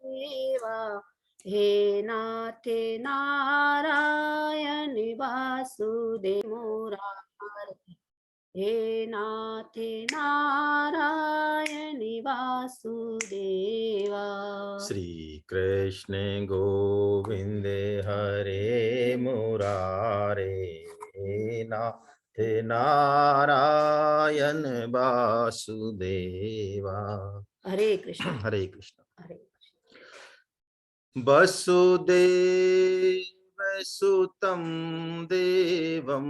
देवा हे नाथे नारायण वासुदेव मुरारे हे नाथे नारायण वासुदेवा। श्री कृष्ण गोविंद हरे मुरारे हे नाथ नारायण वासुदेवा। हरे कृष्ण हरे कृष्ण। हरे वसुदेव सुतं देवं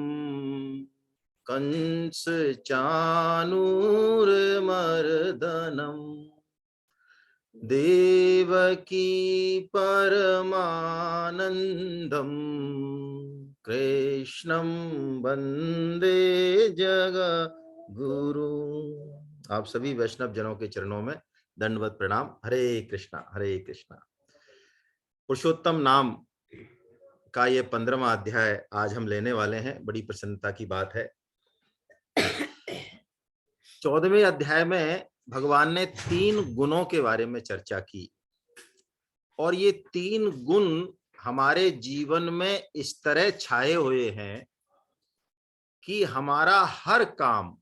कंस चाणूरमर्दनम् देवकी परमानंदम कृष्णं वंदे जगद्गुरु। आप सभी वैष्णव जनों के चरणों में दंडवत प्रणाम। हरे कृष्णा हरे कृष्णा। पुरुषोत्तम नाम का ये 15वां अध्याय आज हम लेने वाले हैं। बड़ी प्रसन्नता की बात है। 14वें अध्याय में भगवान ने 3 गुणों के बारे में चर्चा की और ये 3 गुण हमारे जीवन में इस तरह छाए हुए हैं कि हमारा हर काम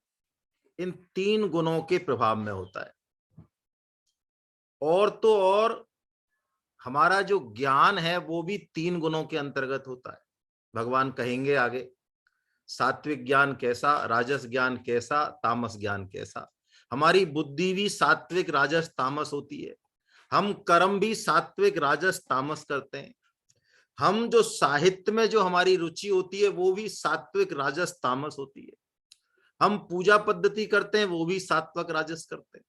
इन 3 गुणों के प्रभाव में होता है। और तो और हमारा जो ज्ञान है वो भी 3 गुणों के अंतर्गत होता है। भगवान कहेंगे आगे सात्विक ज्ञान कैसा, राजस ज्ञान कैसा, तामस ज्ञान कैसा। हमारी बुद्धि भी सात्विक राजस तामस होती है। हम कर्म भी सात्विक राजस तामस करते हैं। हम जो साहित्य में जो हमारी रुचि होती है वो भी सात्विक राजस तामस होती है। हम पूजा पद्धति करते हैं वो भी सात्विक राजस करते हैं।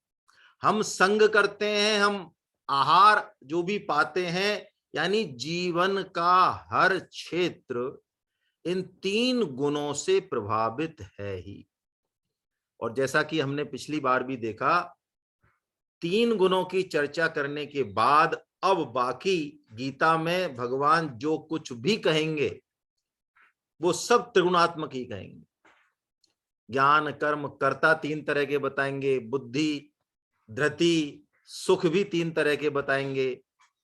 हम संग करते हैं, हम आहार जो भी पाते हैं, यानी जीवन का हर क्षेत्र इन 3 गुणों से प्रभावित है ही। और जैसा कि हमने पिछली बार भी देखा, 3 गुणों की चर्चा करने के बाद अब बाकी गीता में भगवान जो कुछ भी कहेंगे वो सब त्रिगुणात्मक ही कहेंगे। ज्ञान कर्म कर्ता 3 तरह के बताएंगे, बुद्धि धृति सुख भी 3 तरह के बताएंगे,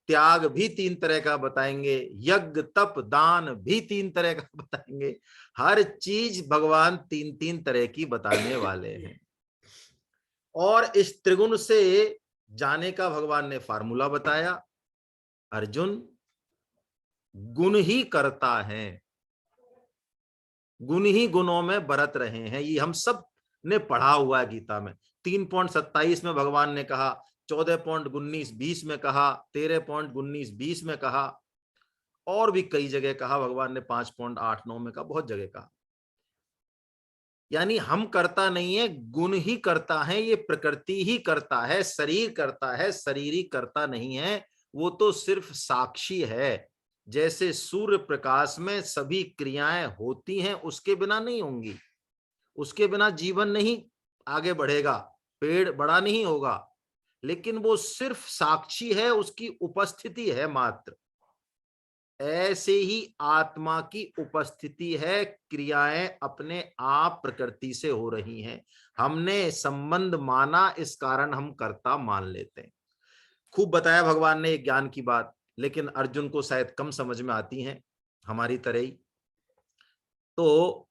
त्याग भी 3 तरह का बताएंगे, यज्ञ तप दान भी 3 तरह का बताएंगे। हर चीज भगवान 3-3 तरह की बताने वाले हैं। और इस त्रिगुण से जाने का भगवान ने फार्मूला बताया। अर्जुन गुण ही करता है, गुण ही गुणों में बरत रहे हैं। ये हम सब ने पढ़ा हुआ है गीता में। 3.27 में भगवान ने कहा, 14.19-20 में कहा, 13.19-20 में कहा, और भी कई जगह कहा भगवान ने, 5.8-9 में कहा, बहुत जगह कहा। यानी हम करता नहीं है, गुण ही करता है। ये प्रकृति ही करता है, शरीर करता है, शरीर ही करता नहीं है। वो तो सिर्फ साक्षी है। जैसे सूर्य प्रकाश में सभी क्रियाएं होती हैं, उसके बिना नहीं होंगी, उसके बिना जीवन नहीं आगे बढ़ेगा, पेड़ बड़ा नहीं होगा। लेकिन वो सिर्फ साक्षी है, उसकी उपस्थिति है मात्र। ऐसे ही आत्मा की उपस्थिति है, क्रियाएं अपने आप प्रकृति से हो रही हैं। हमने संबंध माना, इस कारण हम कर्ता मान लेते हैं। खूब बताया भगवान ने ज्ञान की बात, लेकिन अर्जुन को शायद कम समझ में आती हैं, हमारी तरह ही। तो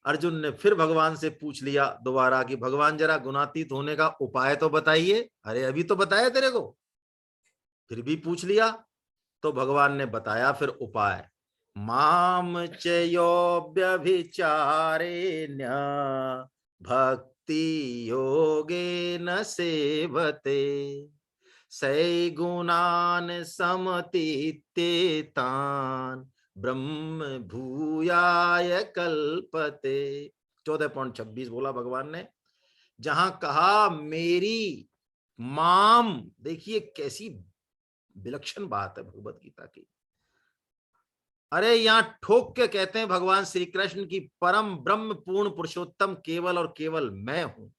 अर्जुन ने फिर भगवान से पूछ लिया दोबारा कि भगवान जरा गुणातीत होने का उपाय तो बताइए। अरे अभी तो बताया तेरे को, फिर भी पूछ लिया। तो भगवान ने बताया फिर उपाय। माम चयोव्यभिचारेण्य भक्ति योगेन सेवते सैगुणान समतीत्येतान् ब्रह्म भूयाय कल्पते। 14.26 बोला भगवान ने, जहां कहा मेरी माम। देखिए कैसी विलक्षण बात है भगवत गीता की। अरे यहां ठोक के कहते हैं भगवान श्री कृष्ण की परम ब्रह्म पूर्ण पुरुषोत्तम केवल और केवल मैं हूं।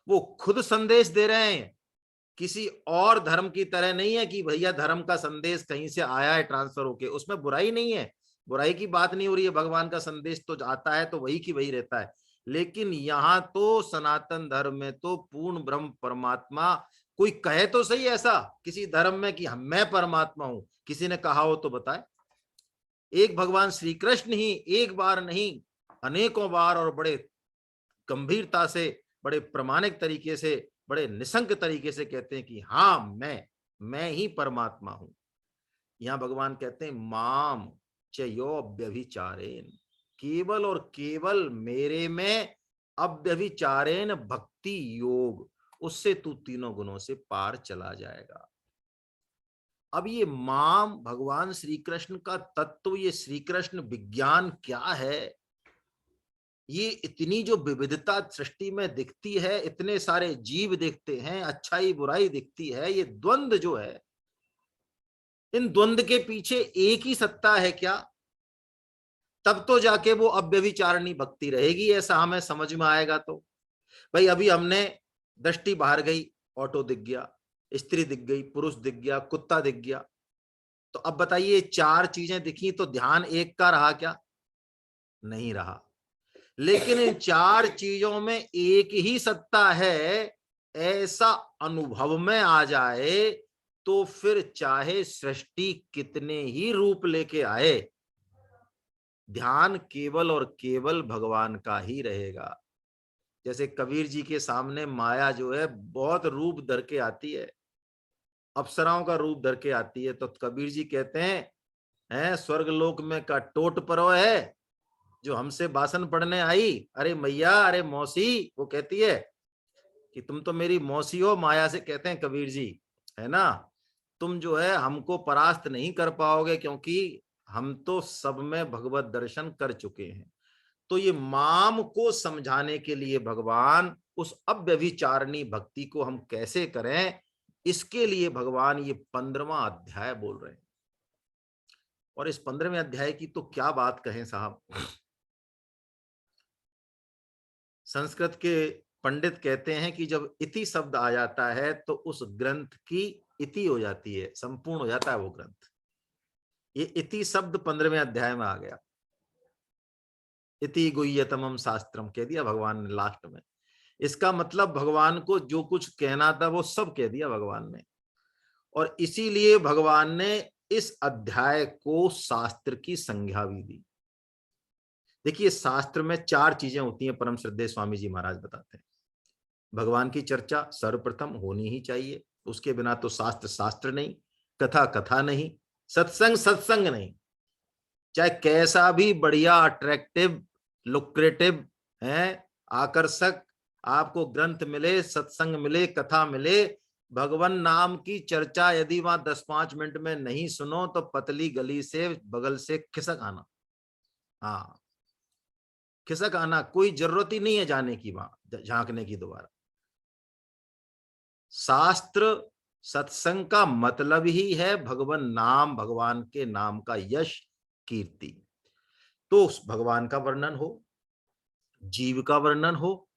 वो खुद संदेश दे रहे हैं, किसी और धर्म की तरह नहीं है कि भैया धर्म का संदेश कहीं से आया है ट्रांसफर होके। उसमें बुराई नहीं है, बुराई की बात नहीं हो रही है। भगवान का संदेश तो आता है तो वही की वही रहता है। लेकिन यहाँ तो सनातन धर्म में तो पूर्ण ब्रह्म परमात्मा कोई कहे तो सही ऐसा किसी धर्म में कि मैं परमात्मा हूं, किसी ने कहा हो तो बताए। एक भगवान श्री कृष्ण ही एक बार नहीं अनेकों बार और बड़े गंभीरता से, बड़े प्रामाणिक तरीके से, बड़े निसंक तरीके से कहते हैं कि हाँ मैं ही परमात्मा हूं। यहां भगवान कहते हैं माम चयो अव्यभिचारेण, केवल और केवल मेरे में अव्यभिचारेण भक्ति योग, उससे तू तीनों गुणों से पार चला जाएगा। अब ये माम भगवान श्री कृष्ण का तत्व, ये श्री कृष्ण विज्ञान क्या है, ये इतनी जो विविधता सृष्टि में दिखती है, इतने सारे जीव दिखते हैं, अच्छाई बुराई दिखती है, ये द्वंद्व जो है, इन द्वंद्व के पीछे एक ही सत्ता है क्या? तब तो जाके वो अव्यभिचारिणी भक्ति रहेगी, ऐसा हमें समझ में आएगा। तो भाई अभी हमने दृष्टि बाहर गई, ऑटो दिख गया, स्त्री दिख गई, पुरुष दिख गया, कुत्ता दिख गया, तो अब बताइए चार चीजें दिखी तो ध्यान एक का रहा क्या? नहीं रहा। लेकिन इन चार चीजों में एक ही सत्ता है, ऐसा अनुभव में आ जाए तो फिर चाहे सृष्टि कितने ही रूप लेके आए, ध्यान केवल और केवल भगवान का ही रहेगा। जैसे कबीर जी के सामने माया जो है बहुत रूप धर के आती है, अप्सराओं का रूप धर के आती है, तो कबीर जी कहते हैं स्वर्ग लोक में का टोट परो है जो हमसे भाषण पढ़ने आई, अरे मैया, अरे मौसी, वो कहती है कि तुम तो मेरी मौसी हो, माया से कहते हैं कबीर जी, है ना, तुम जो है हमको परास्त नहीं कर पाओगे क्योंकि हम तो सब में भगवत दर्शन कर चुके हैं। तो ये माम को समझाने के लिए भगवान उस अव्यभिचारिणी भक्ति को हम कैसे करें, इसके लिए भगवान ये 15वां अध्याय बोल रहे हैं। और इस 15वें अध्याय की तो क्या बात कहें साहब। संस्कृत के पंडित कहते हैं कि जब इति शब्द आ जाता है तो उस ग्रंथ की इति हो जाती है, संपूर्ण हो जाता है वो ग्रंथ। ये इति शब्द 15वें अध्याय में आ गया, इति गुह्यतमम शास्त्रम कह दिया भगवान ने लास्ट में। इसका मतलब भगवान को जो कुछ कहना था वो सब कह दिया भगवान ने, और इसीलिए भगवान ने इस अध्याय को शास्त्र की संज्ञा भी दी। देखिए शास्त्र में चार चीजें होती हैं, परम श्रद्धेय स्वामी जी महाराज बताते हैं। भगवान की चर्चा सर्वप्रथम होनी ही चाहिए, उसके बिना तो शास्त्र शास्त्र नहीं, कथा कथा नहीं, सत्संग सत्संग नहीं। चाहे कैसा भी बढ़िया अट्रैक्टिव लुक्रेटिव है, आकर्षक आपको ग्रंथ मिले, सत्संग मिले, कथा मिले, भगवान नाम की चर्चा यदि वहां 10-5 मिनट में नहीं सुनो तो पतली गली से बगल से खिसक आना। हाँ, खिसक आना, कोई जरूरत ही नहीं है जाने की, वहां झांकने की दोबारा। शास्त्र सत्संग का मतलब ही है भगवान नाम, भगवान के नाम का यश कीर्ति। तो उस भगवान का वर्णन हो, जीव का वर्णन हो,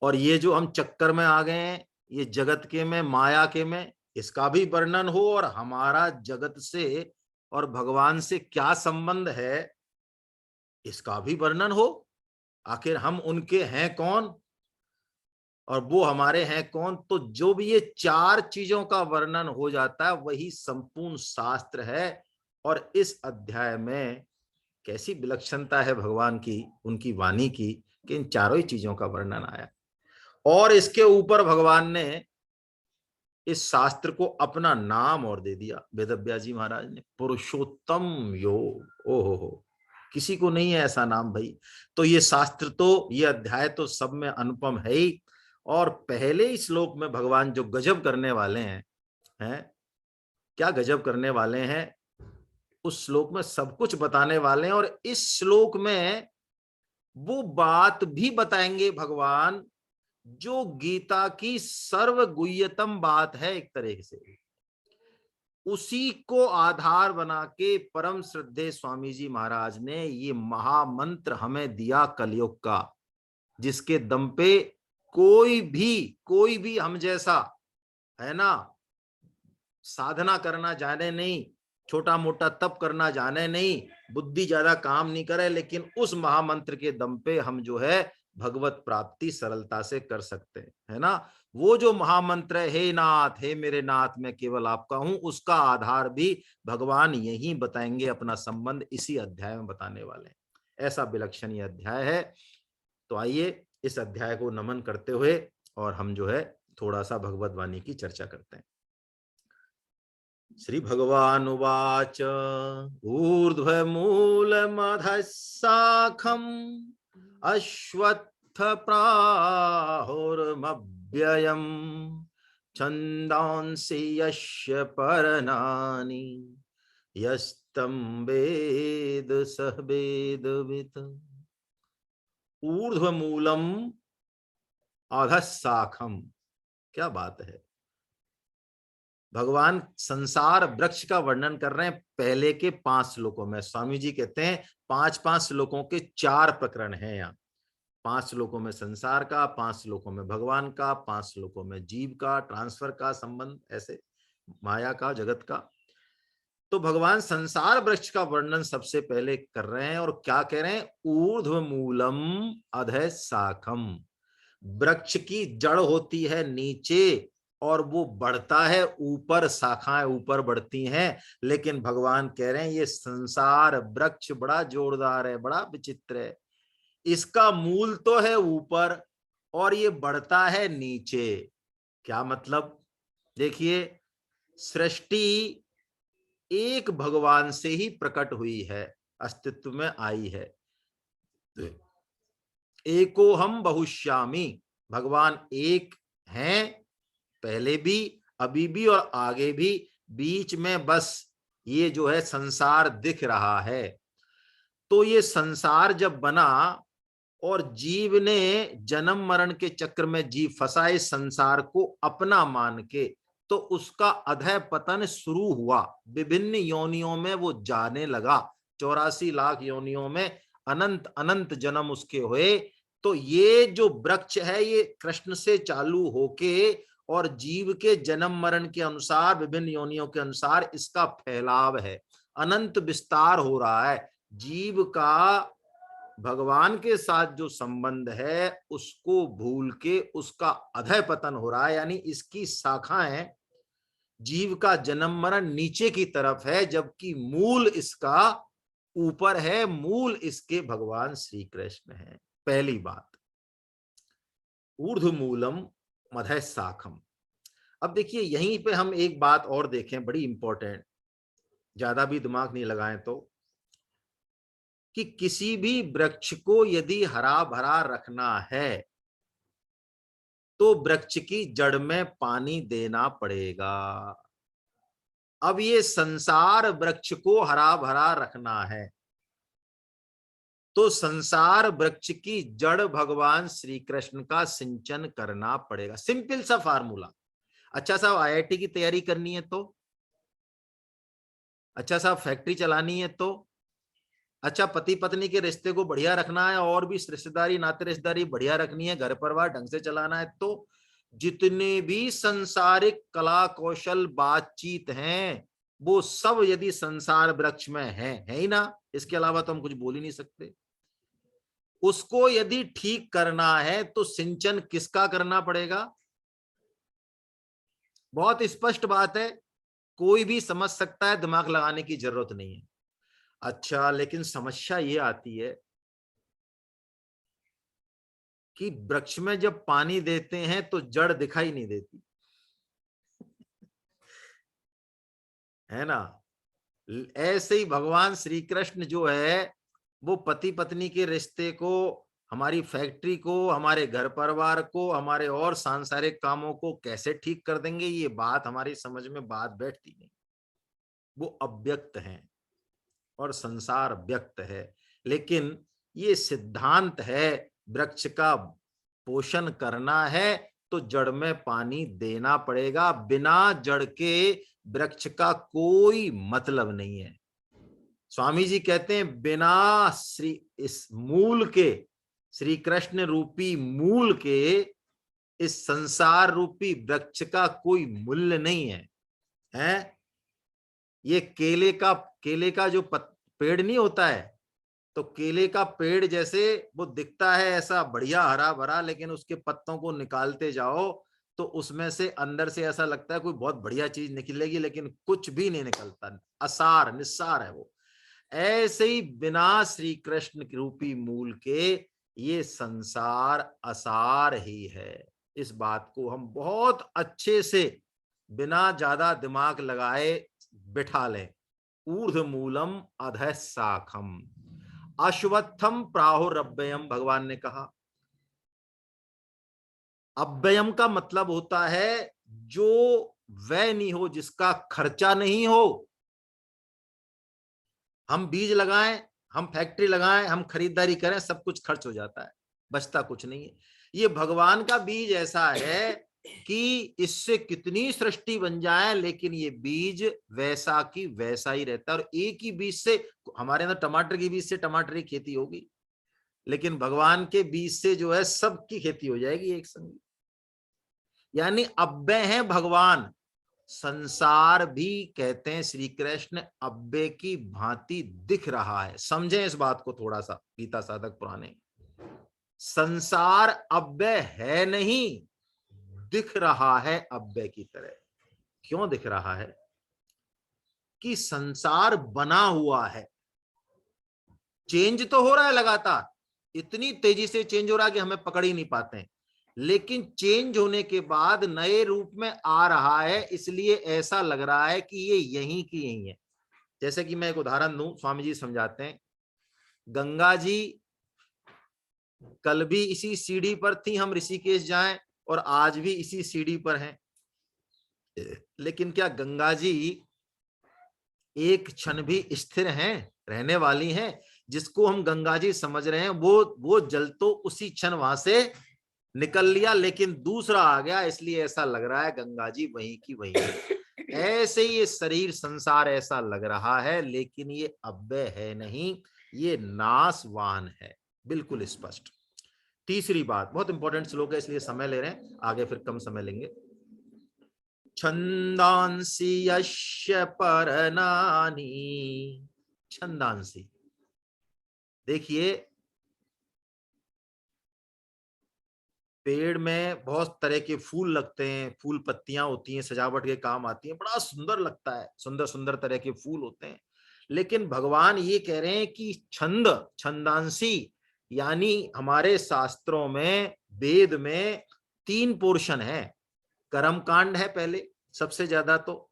और ये जो हम चक्कर में आ गए हैं, ये जगत के में, माया के में, इसका भी वर्णन हो, और हमारा जगत से और भगवान से क्या संबंध है इसका भी वर्णन हो। आखिर हम उनके हैं कौन और वो हमारे हैं कौन। तो जो भी ये चार चीजों का वर्णन हो जाता है वही संपूर्ण शास्त्र है। और इस अध्याय में कैसी विलक्षणता है भगवान की, उनकी वाणी की, कि इन चारों ही चीजों का वर्णन आया। और इसके ऊपर भगवान ने इस शास्त्र को अपना नाम और दे दिया, वेदव्यास जी महाराज ने, पुरुषोत्तम योग। ओहो, किसी को नहीं है ऐसा नाम भाई। तो ये शास्त्र तो, ये अध्याय तो सब में अनुपम है ही। और पहले ही श्लोक में भगवान जो गजब करने वाले हैं, क्या गजब करने वाले हैं, उस श्लोक में सब कुछ बताने वाले हैं। और इस श्लोक में वो बात भी बताएंगे भगवान जो गीता की सर्वगुह्यतम बात है, एक तरह से उसी को आधार बना के परम श्रद्धेय स्वामी जी महाराज ने ये महामंत्र हमें दिया कलयुग का, जिसके दम पे कोई भी हम जैसा, है ना, साधना करना जाने नहीं, छोटा मोटा तप करना जाने नहीं, बुद्धि ज्यादा काम नहीं करे, लेकिन उस महामंत्र के दम पे हम जो है भगवत प्राप्ति सरलता से कर सकते हैं, है ना। वो जो महामंत्र है, हे नाथ, हे मेरे नाथ, मैं केवल आपका हूं, उसका आधार भी भगवान यही बताएंगे, अपना संबंध इसी अध्याय में बताने वाले हैं। ऐसा विलक्षण ये अध्याय है। तो आइए इस अध्याय को नमन करते हुए और हम जो है थोड़ा सा भगवत वाणी की चर्चा करते हैं। श्री भगवान उवाच ऊर्ध्वमूलमधः शाखम् अश्वत्थ प्राहुर्मव्ययम् छन्दांसि यस्य पर्णानि यस्तं वेद सः वेदवित्। ऊर्ध्वमूलम अधः शाखम, क्या बात है। भगवान संसार वृक्ष का वर्णन कर रहे हैं पहले के 5 श्लोकों में। स्वामी जी कहते हैं 5-5 श्लोकों के 4 प्रकरण हैं यहाँ। 5 श्लोकों में संसार का, 5 श्लोकों में भगवान का, 5 श्लोकों में जीव का, ट्रांसफर का संबंध, ऐसे माया का, जगत का। तो भगवान संसार वृक्ष का वर्णन सबसे पहले कर रहे हैं और क्या कह रहे हैं, ऊर्ध्व मूलम अधः शाखम। वृक्ष की जड़ होती है नीचे और वो बढ़ता है ऊपर, शाखाएं ऊपर बढ़ती हैं। लेकिन भगवान कह रहे हैं ये संसार वृक्ष बड़ा जोरदार है, बड़ा विचित्र है। इसका मूल तो है ऊपर और ये बढ़ता है नीचे। क्या मतलब, देखिए, सृष्टि एक भगवान से ही प्रकट हुई है, अस्तित्व में आई है। एको हम बहुश्यामी, भगवान एक हैं, पहले भी, अभी भी और आगे भी। बीच में बस ये जो है संसार दिख रहा है। तो ये संसार जब बना और जीव ने जन्म मरण के चक्र में जीव फंसा इस संसार को अपना मान के, तो उसका अधः पतन शुरू हुआ। विभिन्न योनियों में वो जाने लगा, 84 लाख योनियों में अनंत अनंत जन्म उसके हुए। तो ये जो वृक्ष है ये कृष्ण से चालू होके और जीव के जन्म मरण के अनुसार, विभिन्न योनियों के अनुसार इसका फैलाव है, अनंत विस्तार हो रहा है। जीव का भगवान के साथ जो संबंध है उसको भूल के उसका अधः पतन हो रहा है, यानी इसकी शाखाएं, जीव का जन्म मरण नीचे की तरफ है, जबकि मूल इसका ऊपर है। मूल इसके भगवान श्री कृष्ण है। पहली बात, ऊर्ध्व मूलम अधः शाखम। अब देखिए यहीं पे हम एक बात और देखें, बड़ी इंपॉर्टेंट, ज्यादा भी दिमाग नहीं लगाएं तो, कि किसी भी वृक्ष को यदि हरा भरा रखना है तो वृक्ष की जड़ में पानी देना पड़ेगा। अब ये संसार वृक्ष को हरा भरा रखना है तो संसार वृक्ष की जड़ भगवान श्री कृष्ण का सिंचन करना पड़ेगा। सिंपल सा फार्मूला। अच्छा साहब आईआईटी की तैयारी करनी है तो, अच्छा साहब फैक्ट्री चलानी है तो, अच्छा पति पत्नी के रिश्ते को बढ़िया रखना है और भी रिश्तेदारी नाते रिश्तेदारी बढ़िया रखनी है, घर परिवार ढंग से चलाना है, तो जितने भी संसारिक कला कौशल बातचीत हैं वो सब यदि संसार वृक्ष में है ही ना, इसके अलावा तो हम कुछ बोल ही नहीं सकते। उसको यदि ठीक करना है तो सिंचन किसका करना पड़ेगा? बहुत स्पष्ट बात है, कोई भी समझ सकता है, दिमाग लगाने की जरूरत नहीं है। अच्छा, लेकिन समस्या ये आती है कि वृक्ष में जब पानी देते हैं तो जड़ दिखाई नहीं देती, है ना। ऐसे ही भगवान श्री कृष्ण जो है वो पति पत्नी के रिश्ते को, हमारी फैक्ट्री को, हमारे घर परिवार को, हमारे और सांसारिक कामों को कैसे ठीक कर देंगे, ये बात हमारी समझ में बात बैठती नहीं। वो अव्यक्त हैं और संसार व्यक्त है। लेकिन ये सिद्धांत है, वृक्ष का पोषण करना है तो जड़ में पानी देना पड़ेगा। बिना जड़ के वृक्ष का कोई मतलब नहीं है। स्वामी जी कहते हैं बिना इस मूल के, श्री कृष्ण रूपी मूल के, इस संसार रूपी वृक्ष का कोई मूल्य नहीं है। हैं? ये केले का जो पेड़ नहीं होता है, तो केले का पेड़ जैसे वो दिखता है ऐसा बढ़िया हरा भरा, लेकिन उसके पत्तों को निकालते जाओ तो उसमें से अंदर से ऐसा लगता है कोई बहुत बढ़िया चीज निकलेगी, लेकिन कुछ भी नहीं निकलता, असार निस्सार है वो। ऐसे ही बिना श्री कृष्ण रूपी मूल के ये संसार असार ही है। इस बात को हम बहुत अच्छे से बिना ज्यादा दिमाग लगाए बिठा लें। ऊर्ध्व मूलम अधः शाखम अश्वत्थम प्राहुरव्ययम, भगवान ने कहा। अव्ययम का मतलब होता है जो व्यय नहीं हो, जिसका खर्चा नहीं हो। हम बीज लगाएं, हम फैक्ट्री लगाएं, हम खरीदारी करें, सब कुछ खर्च हो जाता है, बचता कुछ नहीं है। ये भगवान का बीज ऐसा है कि इससे कितनी सृष्टि बन जाए, लेकिन ये बीज वैसा की वैसा ही रहता है। और एक ही बीज से, हमारे अंदर टमाटर की बीज से टमाटर की खेती होगी, लेकिन भगवान के बीज से जो है सबकी खेती हो जाएगी एक संग। यानी अव्यय है भगवान। संसार भी कहते हैं श्री कृष्ण अव्यय की भांति दिख रहा है। समझें इस बात को थोड़ा सा, गीता साधक पुराने। संसार अव्यय है नहीं, दिख रहा है अव्यय की तरह। क्यों दिख रहा है? कि संसार बना हुआ है, चेंज तो हो रहा है लगातार, इतनी तेजी से चेंज हो रहा है कि हमें पकड़ ही नहीं पाते हैं, लेकिन चेंज होने के बाद नए रूप में आ रहा है, इसलिए ऐसा लग रहा है कि ये यहीं की यहीं है। जैसे कि मैं एक उदाहरण दूं, स्वामी जी समझाते हैं। गंगा जी कल भी इसी सीढ़ी पर थी, हम ऋषिकेश जाएं, और आज भी इसी सीढ़ी पर हैं, लेकिन क्या गंगा जी एक क्षण भी स्थिर हैं, रहने वाली हैं? जिसको हम गंगा जी समझ रहे हैं वो जल तो उसी क्षण वहां से निकल लिया, लेकिन दूसरा आ गया, इसलिए ऐसा लग रहा है गंगा जी वहीं की वहीं है। ऐसे ही ये शरीर संसार ऐसा लग रहा है, लेकिन ये अव्यय है नहीं, ये नाशवान है, बिल्कुल स्पष्ट। तीसरी बात, बहुत इंपॉर्टेंट श्लोक है, इसलिए समय ले रहे हैं, आगे फिर कम समय लेंगे। छंदांसी यस्य परनानी, छंदांसी, देखिए पेड़ में बहुत तरह के फूल लगते हैं, फूल पत्तियां होती हैं, सजावट के काम आती हैं, बड़ा सुंदर लगता है, सुंदर सुंदर तरह के फूल होते हैं। लेकिन भगवान ये कह रहे हैं कि छंद, छंदांसी, यानी हमारे शास्त्रों में, वेद में 3 पोर्शन है। कर्म कांड है पहले सबसे ज्यादा, तो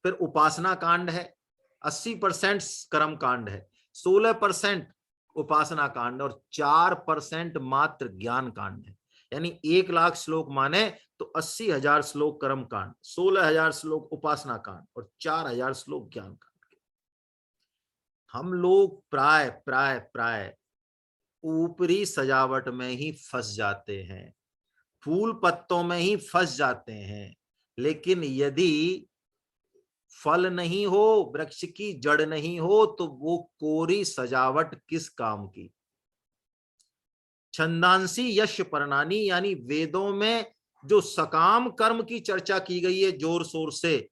फिर उपासना कांड है, 80% कर्म कांड है, 16% उपासना कांड, और 4% मात्र ज्ञान कांड है। यानी 1,00,000 श्लोक माने तो 80,000 श्लोक कर्म कांड, 16,000 श्लोक उपासना कांड, और 4,000 श्लोक ज्ञान कांड के। हम लोग प्राय प्राय प्राय ऊपरी सजावट में ही फंस जाते हैं, फूल पत्तों में ही फंस जाते हैं, लेकिन यदि फल नहीं हो, वृक्ष की जड़ नहीं हो, तो वो कोरी सजावट किस काम की? छंदांसी यश परनानी, यानी वेदों में जो सकाम कर्म की चर्चा की गई है जोर शोर से,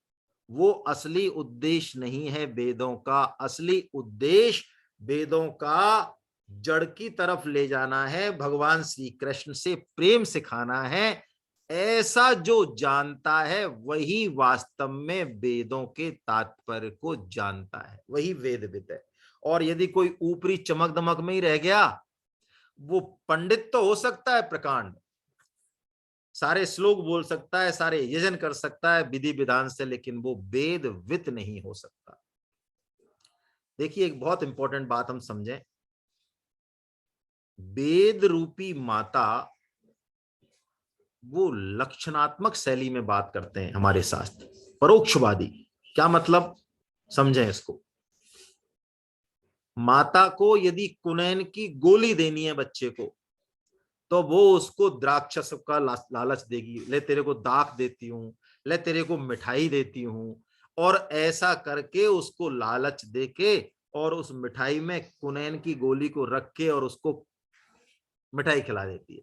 वो असली उद्देश्य नहीं है वेदों का। असली उद्देश्य वेदों का जड़ की तरफ ले जाना है, भगवान श्री कृष्ण से प्रेम सिखाना है। ऐसा जो जानता है वही वास्तव में वेदों के तात्पर्य को जानता है, वही वेदविद है। और यदि कोई ऊपरी चमक दमक में ही रह गया, वो पंडित तो हो सकता है प्रकांड, सारे श्लोक बोल सकता है, सारे यजन कर सकता है विधि विधान से, लेकिन वो वेदविद नहीं हो सकता। देखिए एक बहुत इंपॉर्टेंट बात हम समझें, वेद रूपी माता वो लक्षणात्मक शैली में बात करते हैं हमारे शास्त्र, परोक्षवादी। क्या मतलब, समझें इसको। माता को यदि कुनैन की गोली देनी है बच्चे को, तो वो उसको द्राक्षस का लालच देगी, ले तेरे को दाख देती हूं, ले तेरे को मिठाई देती हूं, और ऐसा करके उसको लालच देके और उस मिठाई में कुनैन की गोली को रख के और उसको मिठाई खिला देती है।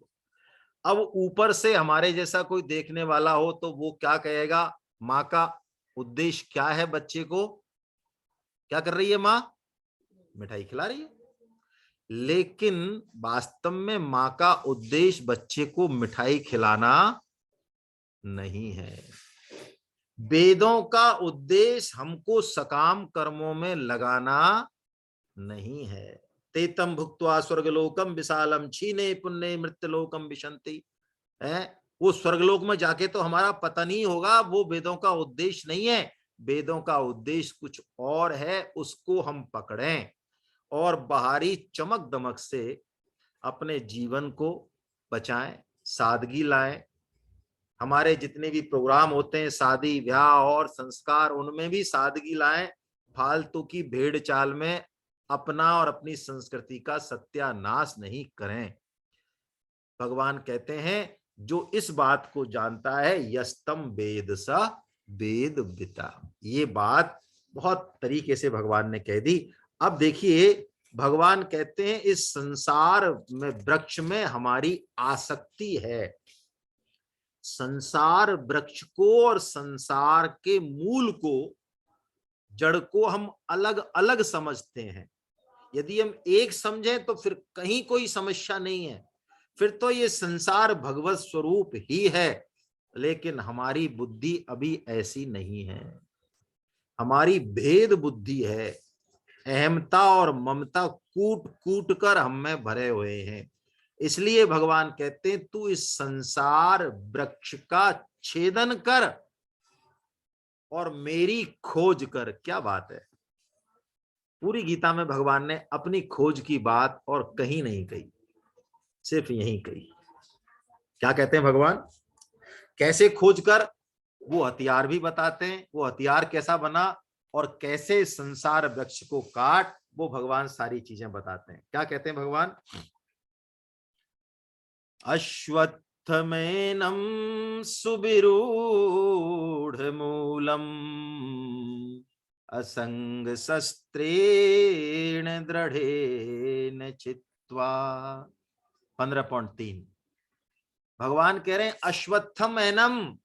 अब ऊपर से हमारे जैसा कोई देखने वाला हो तो वो क्या कहेगा, माँ का उद्देश्य क्या है, बच्चे को क्या कर रही है माँ, मिठाई खिला रही है। लेकिन वास्तव में माँ का उद्देश्य बच्चे को मिठाई खिलाना नहीं है। वेदों का उद्देश्य हमको सकाम कर्मों में लगाना नहीं है। तेतम भुक्त्वा स्वर्गलोकम विशालम क्षीणे पुण्य मृत्युलोकम विशंति है। वो स्वर्गलोक में जाके तो हमारा पतन ही होगा, वो वेदों का उद्देश्य नहीं है। वेदों का उद्देश्य कुछ और है, उसको हम पकड़ें और बाहरी चमक दमक से अपने जीवन को बचाएं, सादगी लाएं। हमारे जितने भी प्रोग्राम होते हैं, शादी ब्याह और संस्कार, उनमें भी सादगी लाएं। फालतू की भेड़ चाल में अपना और अपनी संस्कृति का सत्यानाश नहीं करें। भगवान कहते हैं जो इस बात को जानता है, यस्तम वेद स वेद विता। ये बात बहुत तरीके से भगवान ने कह दी। अब देखिए, भगवान कहते हैं इस संसार में वृक्ष में हमारी आसक्ति है। संसार वृक्ष को और संसार के मूल को, जड़ को हम अलग अलग समझते हैं। यदि हम एक समझें तो फिर कहीं कोई समस्या नहीं है, फिर तो ये संसार भगवत स्वरूप ही है। लेकिन हमारी बुद्धि अभी ऐसी नहीं है, हमारी भेद बुद्धि है। अहमता और ममता कूट कूट कर हम में भरे हुए हैं। इसलिए भगवान कहते हैं तू इस संसार वृक्ष का छेदन कर और मेरी खोज कर। क्या बात है! पूरी गीता में भगवान ने अपनी खोज की बात और कहीं नहीं कही, सिर्फ यहीं कही। क्या कहते हैं भगवान? कैसे खोज कर, वो हथियार भी बताते हैं। वो हथियार कैसा बना और कैसे संसार वृक्ष को काट, वो भगवान सारी चीजें बताते हैं। क्या कहते हैं भगवान? अश्वत्थमेनं सुविरूढ़ मूलम असंग शस्त्रेण दृढ़ेन चित्वा। 15.3 भगवान कह रहे हैं अश्वत्थम एनम,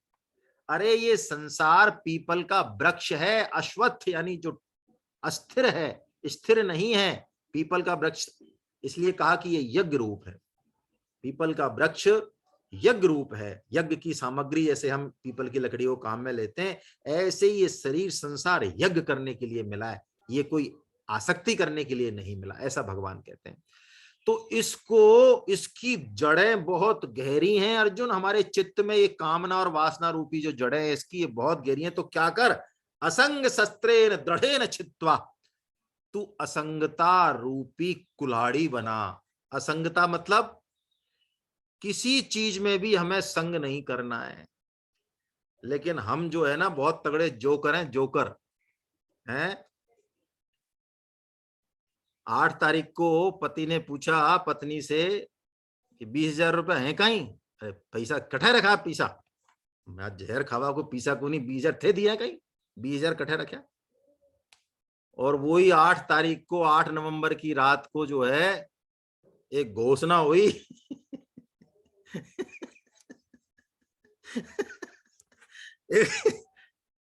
अरे ये संसार पीपल का वृक्ष है। अश्वत्थ यानी जो अस्थिर है, स्थिर नहीं है। पीपल का वृक्ष इसलिए कहा कि ये यज्ञ रूप है। पीपल का वृक्ष यज्ञ रूप है। यज्ञ की सामग्री जैसे हम पीपल की लकड़ी को काम में लेते हैं, ऐसे ही ये शरीर संसार यज्ञ करने के लिए मिला है, ये कोई आसक्ति करने के लिए नहीं मिला, ऐसा भगवान कहते हैं। तो इसकी जड़ें बहुत गहरी हैं अर्जुन। हमारे चित्त में ये कामना और वासना रूपी जो जड़ें हैं इसकी, ये बहुत गहरी हैं। तो क्या कर? असंग शस्त्रेण दृढ़ेन छित्त्वा, तू असंगता रूपी कुल्हाड़ी बना। असंगता मतलब किसी चीज में भी हमें संग नहीं करना है। लेकिन हम जो है ना बहुत तगड़े जोकर हैं, जोकर हैं। 8 तारीख को पति ने पूछा पत्नी से कि 20,000 रुपये है कहीं? अरे पैसा कठे रखा पीसा, मैं जहर खावा को पीसा को नहीं, 20,000 थे दिया कहीं, 20,000 कठे रखा। और वही 8 तारीख को, 8 नवंबर की रात को जो है एक घोषणा हुई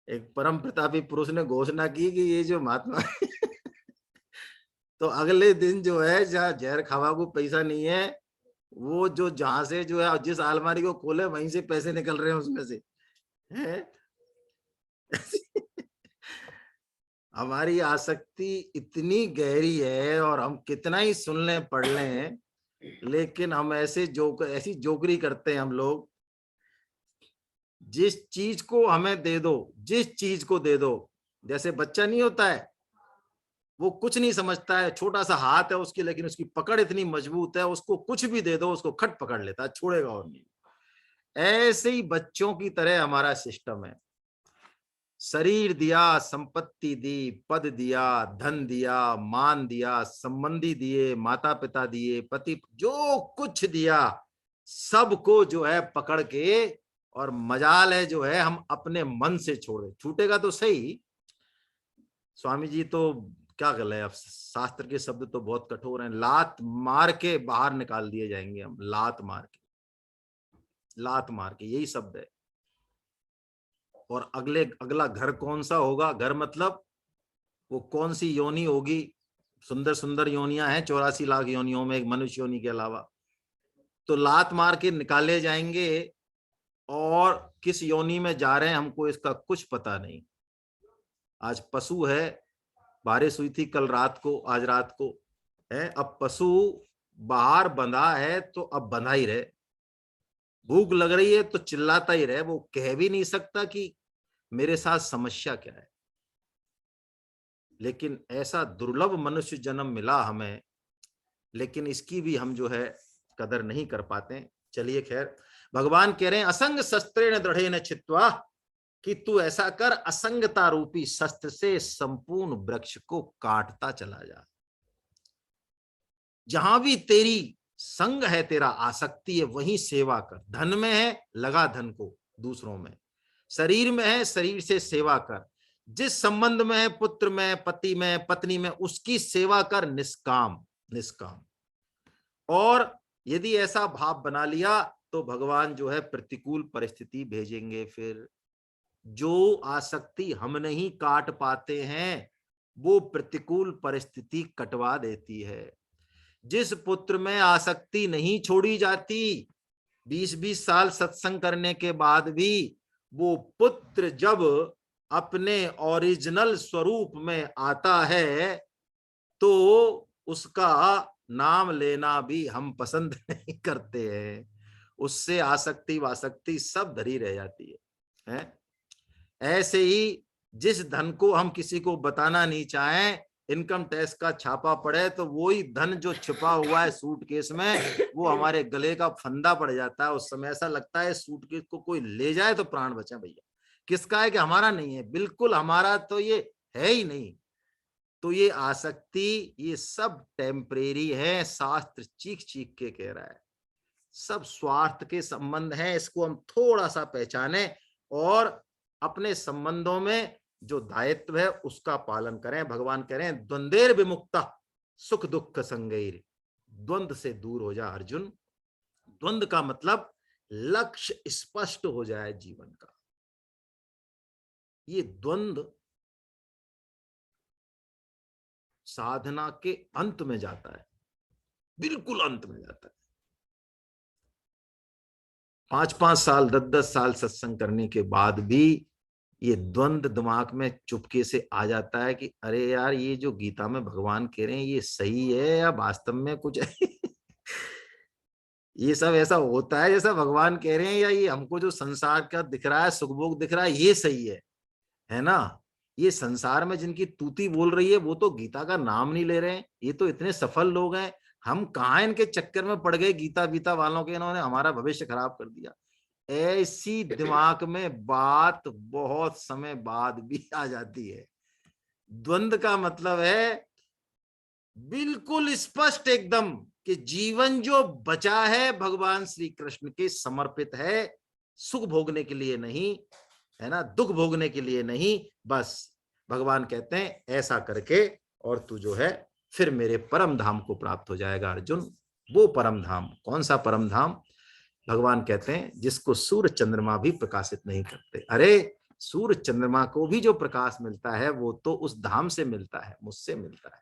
एक परम प्रतापी पुरुष ने घोषणा की कि ये जो महात्मा तो अगले दिन जो है, जहाँ जहर खावा को पैसा नहीं है, वो जो जहां से जो है जिस अलमारी को खोले वहीं से पैसे निकल रहे हैं उसमें से है। हमारी आसक्ति इतनी गहरी है और हम कितना ही सुन लें पढ़ लें, लेकिन हम ऐसी जोकरी करते हैं हम लोग। जिस चीज को हमें दे दो, जिस चीज को दे दो, जैसे बच्चा नहीं होता है, वो कुछ नहीं समझता है, छोटा सा हाथ है उसकी, लेकिन उसकी पकड़ इतनी मजबूत है, उसको कुछ भी दे दो उसको खट पकड़ लेता है, छोड़ेगा और नहीं। ऐसे ही बच्चों की तरह हमारा सिस्टम है। शरीर दिया, संपत्ति दी, पद दिया, धन दिया, मान दिया, संबंधी दिए, माता पिता दिए, पति, जो कुछ दिया सबको जो है पकड़ के, और मजाल है जो है हम अपने मन से छोड़े। छूटेगा तो सही। स्वामी जी तो क्या कर रहे हैं, अब शास्त्र के शब्द तो बहुत कठोर हैं। लात मार के बाहर निकाल दिए जाएंगे हम, लात मार के, लात मार के, यही शब्द है। और अगला घर कौन सा होगा? घर मतलब वो कौन सी योनि होगी? सुंदर सुंदर योनियां हैं 84 लाख योनियों में, एक मनुष्य योनि के अलावा। तो लात मार के निकाले जाएंगे और किस योनि में जा रहे हैं हमको इसका कुछ पता नहीं। आज पशु है, बारिश हुई थी कल रात को, आज रात को है, अब पशु बाहर बंधा है तो अब बंधा ही रहे, भूख लग रही है तो चिल्लाता ही रहे, वो कह भी नहीं सकता कि मेरे साथ समस्या क्या है। लेकिन ऐसा दुर्लभ मनुष्य जन्म मिला हमें, लेकिन इसकी भी हम जो है कदर नहीं कर पाते। चलिए खैर, भगवान कह रहे हैं असंग शस्त्रेण दृढ़ेन छित्त्वा, कि तू ऐसा कर, असंगता रूपी शस्त्र से संपूर्ण वृक्ष को काटता चला जा। जहां भी तेरी संग है, तेरा आसक्ति है, वहीं सेवा कर। धन में है, लगा धन को दूसरों में। शरीर में है, शरीर से सेवा कर। जिस संबंध में है, पुत्र में, पति में, पत्नी में, उसकी सेवा कर, निष्काम निष्काम। और यदि ऐसा भाव बना लिया तो भगवान जो है प्रतिकूल परिस्थिति भेजेंगे। फिर जो आसक्ति हम नहीं काट पाते हैं, वो प्रतिकूल परिस्थिति कटवा देती है। जिस पुत्र में आसक्ति नहीं छोड़ी जाती, 20-20 साल सत्संग करने के बाद भी, वो पुत्र जब अपने ओरिजिनल स्वरूप में आता है तो उसका नाम लेना भी हम पसंद नहीं करते हैं। उससे आसक्ति वासक्ति सब धरी रह जाती है? ऐसे ही जिस धन को हम किसी को बताना नहीं चाहें, इनकम टैक्स का छापा पड़े तो वही धन जो छिपा हुआ है सूटकेस में, वो हमारे गले का फंदा पड़ जाता है। उस समय ऐसा लगता है सूटकेस को कोई ले जाए तो प्राण बचे। भैया किसका है कि हमारा नहीं है, बिल्कुल हमारा तो ये है ही नहीं। तो ये आसक्ति, ये सब टेम्परेरी है। शास्त्र चीख चीख के कह रहा है सब स्वार्थ के संबंध है। इसको हम थोड़ा सा पहचाने और अपने संबंधों में जो दायित्व है उसका पालन करें। भगवान कह रहे हैं द्वंद्वेर विमुक्ता सुख दुख संगैर, द्वंद्व से दूर हो जा अर्जुन। द्वंद्व का मतलब लक्ष्य स्पष्ट हो जाए जीवन का। ये द्वंद्व साधना के अंत में जाता है, बिल्कुल अंत में जाता है। 5-5 साल 10-10 साल सत्संग करने के बाद भी ये द्वंद्व दिमाग में चुपके से आ जाता है कि अरे यार, ये जो गीता में भगवान कह रहे हैं ये सही है या वास्तव में कुछ है? ये सब ऐसा होता है जैसा भगवान कह रहे हैं, या ये हमको जो संसार का दिख रहा है, सुख भोग दिख रहा है, ये सही है ना? ये संसार में जिनकी तूती बोल रही है वो तो गीता का नाम नहीं ले रहे हैं। ये तो इतने सफल लोग हैं, हम कहाँ इनके चक्कर में पड़ गए गीता बीता वालों के, इन्होंने हमारा भविष्य खराब कर दिया। ऐसी दिमाग में बात बहुत समय बाद भी आ जाती है। द्वंद्व का मतलब है बिल्कुल स्पष्ट एकदम कि जीवन जो बचा है भगवान श्री कृष्ण के समर्पित है, सुख भोगने के लिए नहीं, है ना, दुख भोगने के लिए नहीं। बस भगवान कहते हैं ऐसा करके और तू जो है फिर मेरे परम धाम को प्राप्त हो जाएगा अर्जुन। वो परम धाम कौन सा परम धाम? भगवान कहते हैं जिसको सूर्य चंद्रमा भी प्रकाशित नहीं करते। अरे सूर्य चंद्रमा को भी जो प्रकाश मिलता है वो तो उस धाम से मिलता है, मुझसे मिलता है।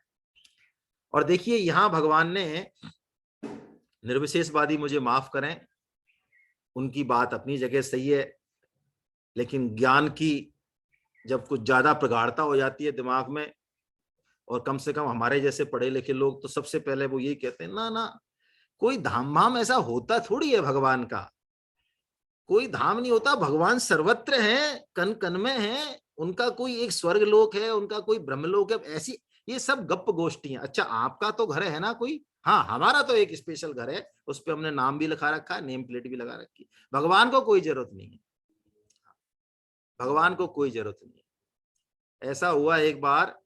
और देखिए यहां भगवान ने, निर्विशेषवादी मुझे माफ करें, उनकी बात अपनी जगह सही है, लेकिन ज्ञान की जब कुछ ज्यादा प्रगाढ़ता हो जाती है दिमाग में, और कम से कम हमारे जैसे पढ़े लिखे लोग तो सबसे पहले वो यही कहते हैं ना ना, कोई धाम वाम ऐसा होता थोड़ी है भगवान का, कोई धाम नहीं होता। भगवान सर्वत्र हैं, कन कन में हैं, उनका कोई एक स्वर्ग लोक है, उनका कोई ब्रह्मलोक है। ऐसी ये सब गप्प गोष्टियां। अच्छा आपका तो घर है ना कोई? हाँ हमारा तो एक स्पेशल घर है, उस पर हमने नाम भी लिखा रखा है, नेम प्लेट भी लगा रखी है। भगवान को कोई जरूरत नहीं है, भगवान को कोई जरूरत नहीं है। ऐसा हुआ एक बार,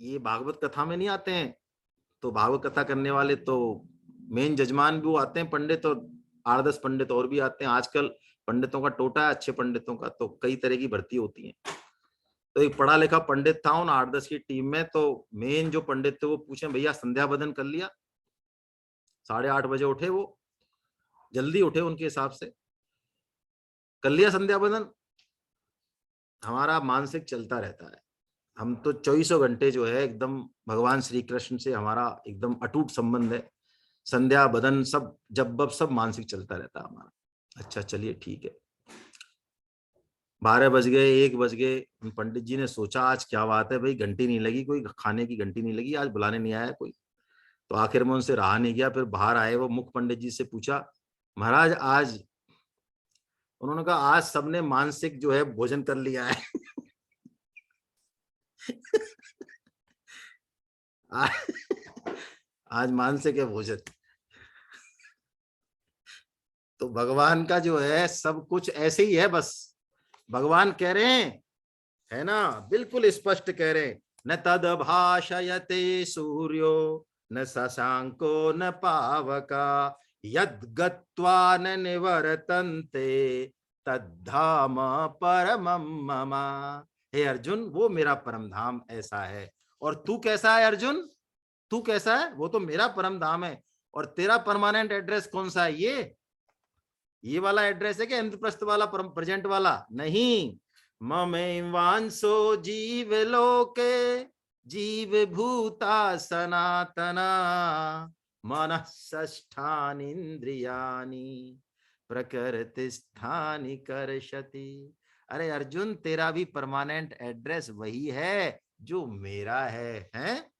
ये भागवत कथा में नहीं आते हैं तो भागवत कथा करने वाले तो मेन जजमान भी वो आते हैं, पंडित, और 8-10 पंडित और भी आते हैं। आजकल पंडितों का टोटा है, अच्छे पंडितों का, तो कई तरह की भर्ती होती है। तो एक पढ़ा लिखा पंडित था उन 8-10 की टीम में, तो मेन जो पंडित थे वो पूछे भैया संध्या बंदन कर लिया? 8:30 बजे उठे, वो जल्दी उठे उनके हिसाब से, कर लिया संध्या बंदन? हमारा मानसिक चलता रहता है, हम तो 24 घंटे जो है एकदम भगवान श्री कृष्ण से हमारा एकदम अटूट संबंध है। संध्या बदन सब जब सब मानसिक चलता रहता है हमारा। अच्छा चलिए ठीक है। 12 बज गए, 1 बज गए। पंडित जी ने सोचा आज क्या बात है भाई, घंटी नहीं लगी, कोई खाने की घंटी नहीं लगी, आज बुलाने नहीं आया कोई। तो आखिर में उनसे रहा नहीं गया, फिर बाहर आए वो मुख पंडित जी से पूछा, महाराज आज, उन्होंने कहा आज सबने मानसिक जो है भोजन कर लिया है। आज मानसिक है भोजन। तो भगवान का जो है सब कुछ ऐसे ही है, बस भगवान कह रहे हैं, है ना, बिल्कुल स्पष्ट कह रहे हैं, न तद भाषयते सूर्यो न शशांको न पावका यद गत्वा न निवर्तन्ते तद्धाम परमं मम। हे अर्जुन, वो मेरा परम धाम ऐसा है। और तू कैसा है अर्जुन, तू कैसा है, वो तो मेरा परम धाम है। और तेरा परमानेंट एड्रेस कौन सा है, ये वाला एड्रेस है कि इंद्रप्रस्थ वाला प्रेजेंट वाला? नहीं, ममैवांसो जीव लोके जीव भूता सनातना मनः षष्ठानि इंद्रियाणि प्रकृति स्थानि कर्षति। अरे अर्जुन, तेरा भी परमानेंट एड्रेस वही है जो मेरा है?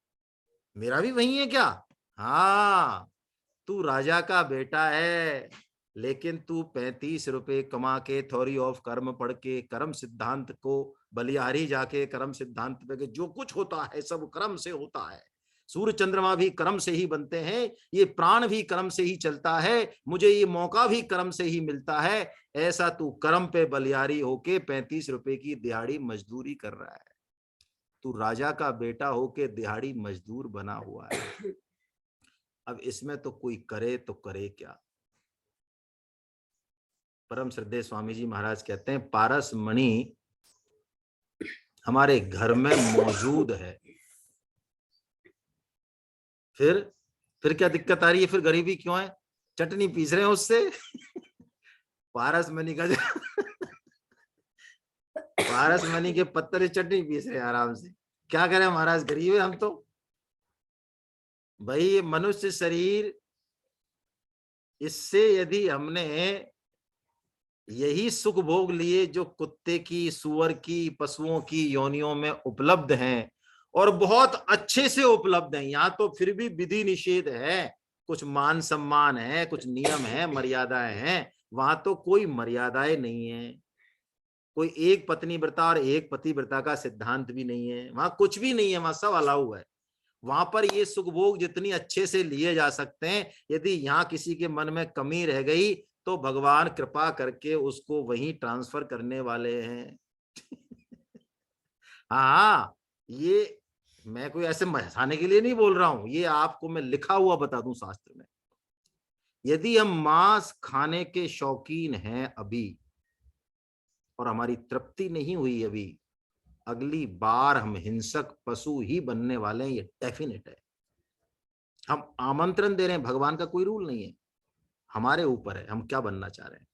मेरा भी वही है क्या? हाँ, तू राजा का बेटा है, लेकिन तू 35 रुपए कमा के थ्योरी ऑफ कर्म पढ़ के कर्म सिद्धांत को बलिहारी जाके कर्म सिद्धांत पे जो कुछ होता है सब कर्म से होता है। सूर्य चंद्रमा भी कर्म से ही बनते हैं, ये प्राण भी कर्म से ही चलता है, मुझे ये मौका भी कर्म से ही मिलता है। ऐसा तू कर्म पे बलिहारी होके 35 रुपए की दिहाड़ी मजदूरी कर रहा है। तू राजा का बेटा होके दिहाड़ी मजदूर बना हुआ है। अब इसमें तो कोई करे तो करे क्या? परम श्रद्धेय स्वामी जी महाराज कहते हैं, पारस मणि हमारे घर में मौजूद है, फिर क्या दिक्कत आ रही है, फिर गरीबी क्यों है? चटनी पीस रहे हैं उससे। पारस मणि का पारस मणि के पत्थर से चटनी पीस रहे हैं आराम से। क्या करें महाराज, गरीब है हम तो। भाई ये मनुष्य शरीर, इससे यदि हमने यही सुख भोग लिए जो कुत्ते की, सुअर की, पशुओं की योनियों में उपलब्ध हैं, और बहुत अच्छे से उपलब्ध हैं, यहाँ तो फिर भी विधि निषेध है, कुछ मान सम्मान है, कुछ नियम है, मर्यादाएं हैं। वहां तो कोई मर्यादाएं नहीं है, कोई एक पत्नी व्रता और एक पति व्रता का सिद्धांत भी नहीं है, वहां कुछ भी नहीं है, वहां सब अलाउ है। वहां पर ये सुख भोग जितनी अच्छे से लिए जा सकते हैं, यदि यहाँ किसी के मन में कमी रह गई तो भगवान कृपा करके उसको वहीं ट्रांसफर करने वाले हैं। हाँ, ये मैं कोई ऐसे हंसाने के लिए नहीं बोल रहा हूं, ये आपको मैं लिखा हुआ बता दूं शास्त्र में। यदि हम मांस खाने के शौकीन हैं अभी और हमारी तृप्ति नहीं हुई अभी, अगली बार हम हिंसक पशु ही बनने वाले हैं, ये डेफिनेट है। हम आमंत्रण दे रहे हैं, भगवान का कोई रूल नहीं है, हमारे ऊपर है हम क्या बनना चाह रहे हैं।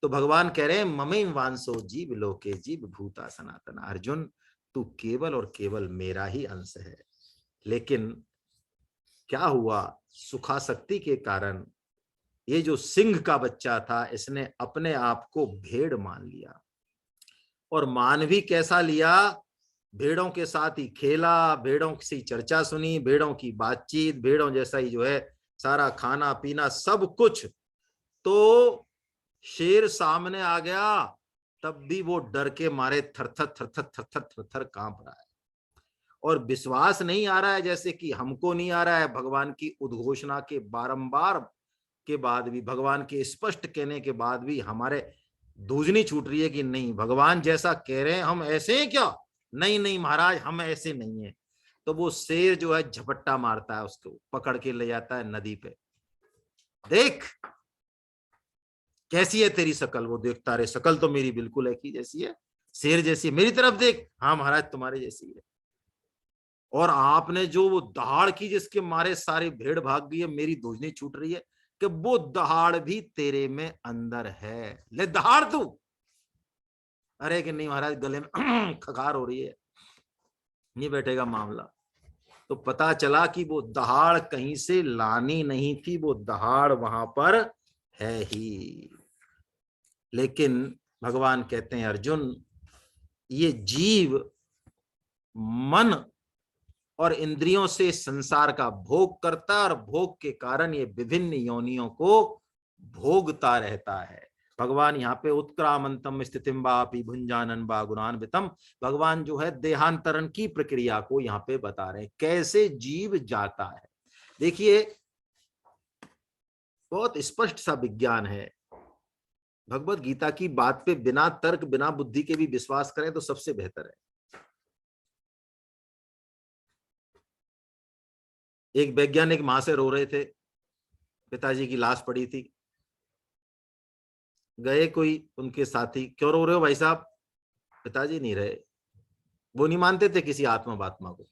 तो भगवान कह रहे हैं, ममे वांसो जीव लोके जीव भूता सनातना। अर्जुन, तू केवल और केवल मेरा ही अंश है, लेकिन क्या हुआ, सुखासक्ति के कारण ये जो सिंह का बच्चा था, इसने अपने आप को भेड़ मान लिया। और मान भी कैसा लिया, भेड़ों के साथ ही खेला, भेड़ों से चर्चा सुनी, भेड़ों की बातचीत, भेड़ों जैसा ही जो है सारा खाना पीना सब कुछ। तो शेर सामने आ गया, तब भी वो डर के मारे थरथर थरथर थरथर थरथर कांप रहा है। और विश्वास नहीं आ रहा है, जैसे कि हमको नहीं आ रहा है, भगवान की उद्घोषणा के बारंबार के बाद भी, भगवान के स्पष्ट कहने के बाद भी हमारे धूजनी छूट रही है कि नहीं, भगवान जैसा कह रहे हैं हम ऐसे हैं क्या? नहीं नहीं महाराज, हम ऐसे नहीं है। तो वो शेर जो है झपट्टा मारता है, उसको पकड़ के ले जाता है नदी पे। देख कैसी है तेरी शकल, वो देखता रहे, शकल तो मेरी बिल्कुल एक ही जैसी है, शेर जैसी है, मेरी तरफ देख, हाँ महाराज तुम्हारे जैसी है। और आपने जो वो दहाड़ की जिसके मारे सारी भेड़ भाग गई है, मेरी धूजनी छूट रही है कि वो दहाड़ भी तेरे में अंदर है, ले दहाड़ तू। अरे कि नहीं महाराज, गले में खकार हो रही है, नहीं बैठेगा मामला। तो पता चला कि वो दहाड़ कहीं से लानी नहीं थी, वो दहाड़ वहां पर है ही। लेकिन भगवान कहते हैं अर्जुन, ये जीव मन और इंद्रियों से संसार का भोग करता है और भोग के कारण ये विभिन्न योनियों को भोगता रहता है। भगवान यहाँ पे उत्क्रामंतम स्थितिम वापि भुंजानन वा गुणान्वितम, भगवान जो है देहांतरण की प्रक्रिया को यहाँ पे बता रहे हैं, कैसे जीव जाता है। देखिए बहुत स्पष्ट सा विज्ञान है। भगवत गीता की बात पे बिना तर्क बिना बुद्धि के भी विश्वास करें तो सबसे बेहतर है। एक वैज्ञानिक मां से रो रहे थे, पिताजी की लाश पड़ी थी। गए कोई उनके साथी, क्यों रो रहे हो भाई साहब? पिताजी नहीं रहे। वो नहीं मानते थे किसी आत्मा बात्मा को,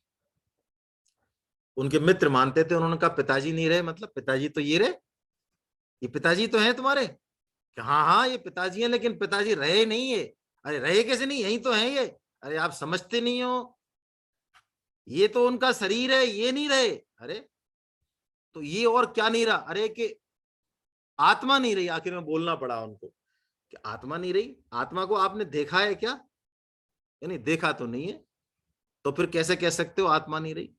उनके मित्र मानते थे। उन्होंने कहा पिताजी नहीं रहे, मतलब पिताजी तो ये रहे, ये पिताजी तो हैं तुम्हारे? हाँ हाँ ये पिताजी हैं, लेकिन पिताजी रहे नहीं है। अरे रहे कैसे नहीं, यही तो है ये। अरे आप समझते नहीं हो, ये तो उनका शरीर है, ये नहीं रहे। अरे तो ये और क्या नहीं रहा? अरे कि आत्मा नहीं रही। आखिर में बोलना पड़ा उनको कि आत्मा नहीं रही। आत्मा को आपने देखा है क्या? यानी देखा तो नहीं है, तो फिर कैसे कह सकते हो आत्मा नहीं रही?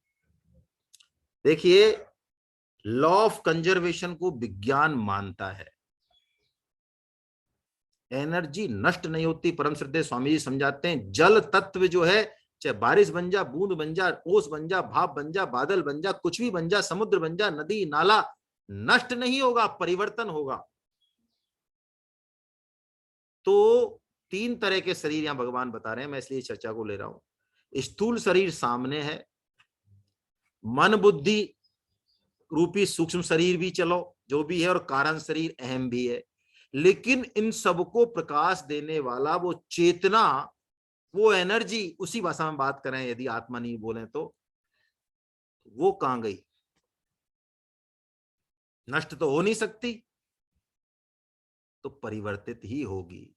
देखिए लॉ ऑफ कंजर्वेशन को विज्ञान मानता है, एनर्जी नष्ट नहीं होती। परम श्रद्धेय स्वामी जी समझाते हैं जल तत्व जो है, चाहे बारिश बन जा, बूंद बन जा, ओस बन जा, भाप बन जा, बादल बन जा, कुछ भी बन जा, समुद्र बन जा, नदी नाला, नष्ट नहीं होगा, परिवर्तन होगा। तो तीन तरह के शरीर यहां भगवान बता रहे हैं, मैं इसलिए चर्चा को ले रहा हूं। स्थूल शरीर सामने है, मन बुद्धि रूपी सूक्ष्म शरीर भी चलो जो भी है, और कारण शरीर अहम भी है। लेकिन इन सबको प्रकाश देने वाला वो चेतना, वो एनर्जी, उसी भाषा में बात करें यदि आत्मा नहीं बोले तो, वो कहां गई? नष्ट तो हो नहीं सकती, तो परिवर्तित ही होगी।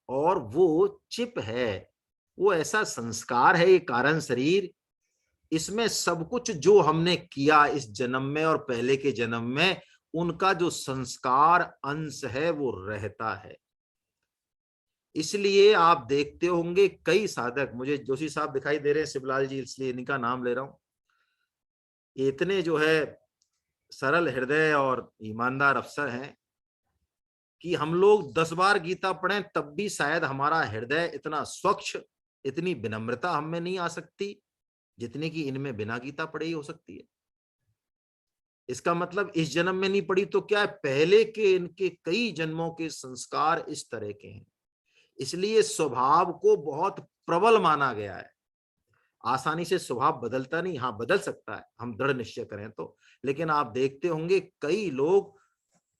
और वो चिप है, वो ऐसा संस्कार है, ये कारण शरीर, इसमें सब कुछ जो हमने किया इस जन्म में और पहले के जन्म में, उनका जो संस्कार अंश है वो रहता है। इसलिए आप देखते होंगे कई साधक, मुझे जोशी साहब दिखाई दे रहे हैं, शिवलाल जी, इसलिए इनका नाम ले रहा हूं, इतने जो है सरल हृदय और ईमानदार अफसर हैं कि हम लोग 10 बार गीता पढ़ें तब भी शायद हमारा हृदय इतना स्वच्छ, इतनी विनम्रता हम में नहीं आ सकती जितनी कि इनमें बिना गीता पढ़े ही हो सकती है। इसका मतलब इस जन्म में नहीं पड़ी तो क्या है, पहले के इनके कई जन्मों के संस्कार इस तरह के हैं। इसलिए स्वभाव को बहुत प्रबल माना गया है। आसानी से स्वभाव बदलता नहीं, हाँ बदल सकता है हम दृढ़ निश्चय करें तो। लेकिन आप देखते होंगे कई लोग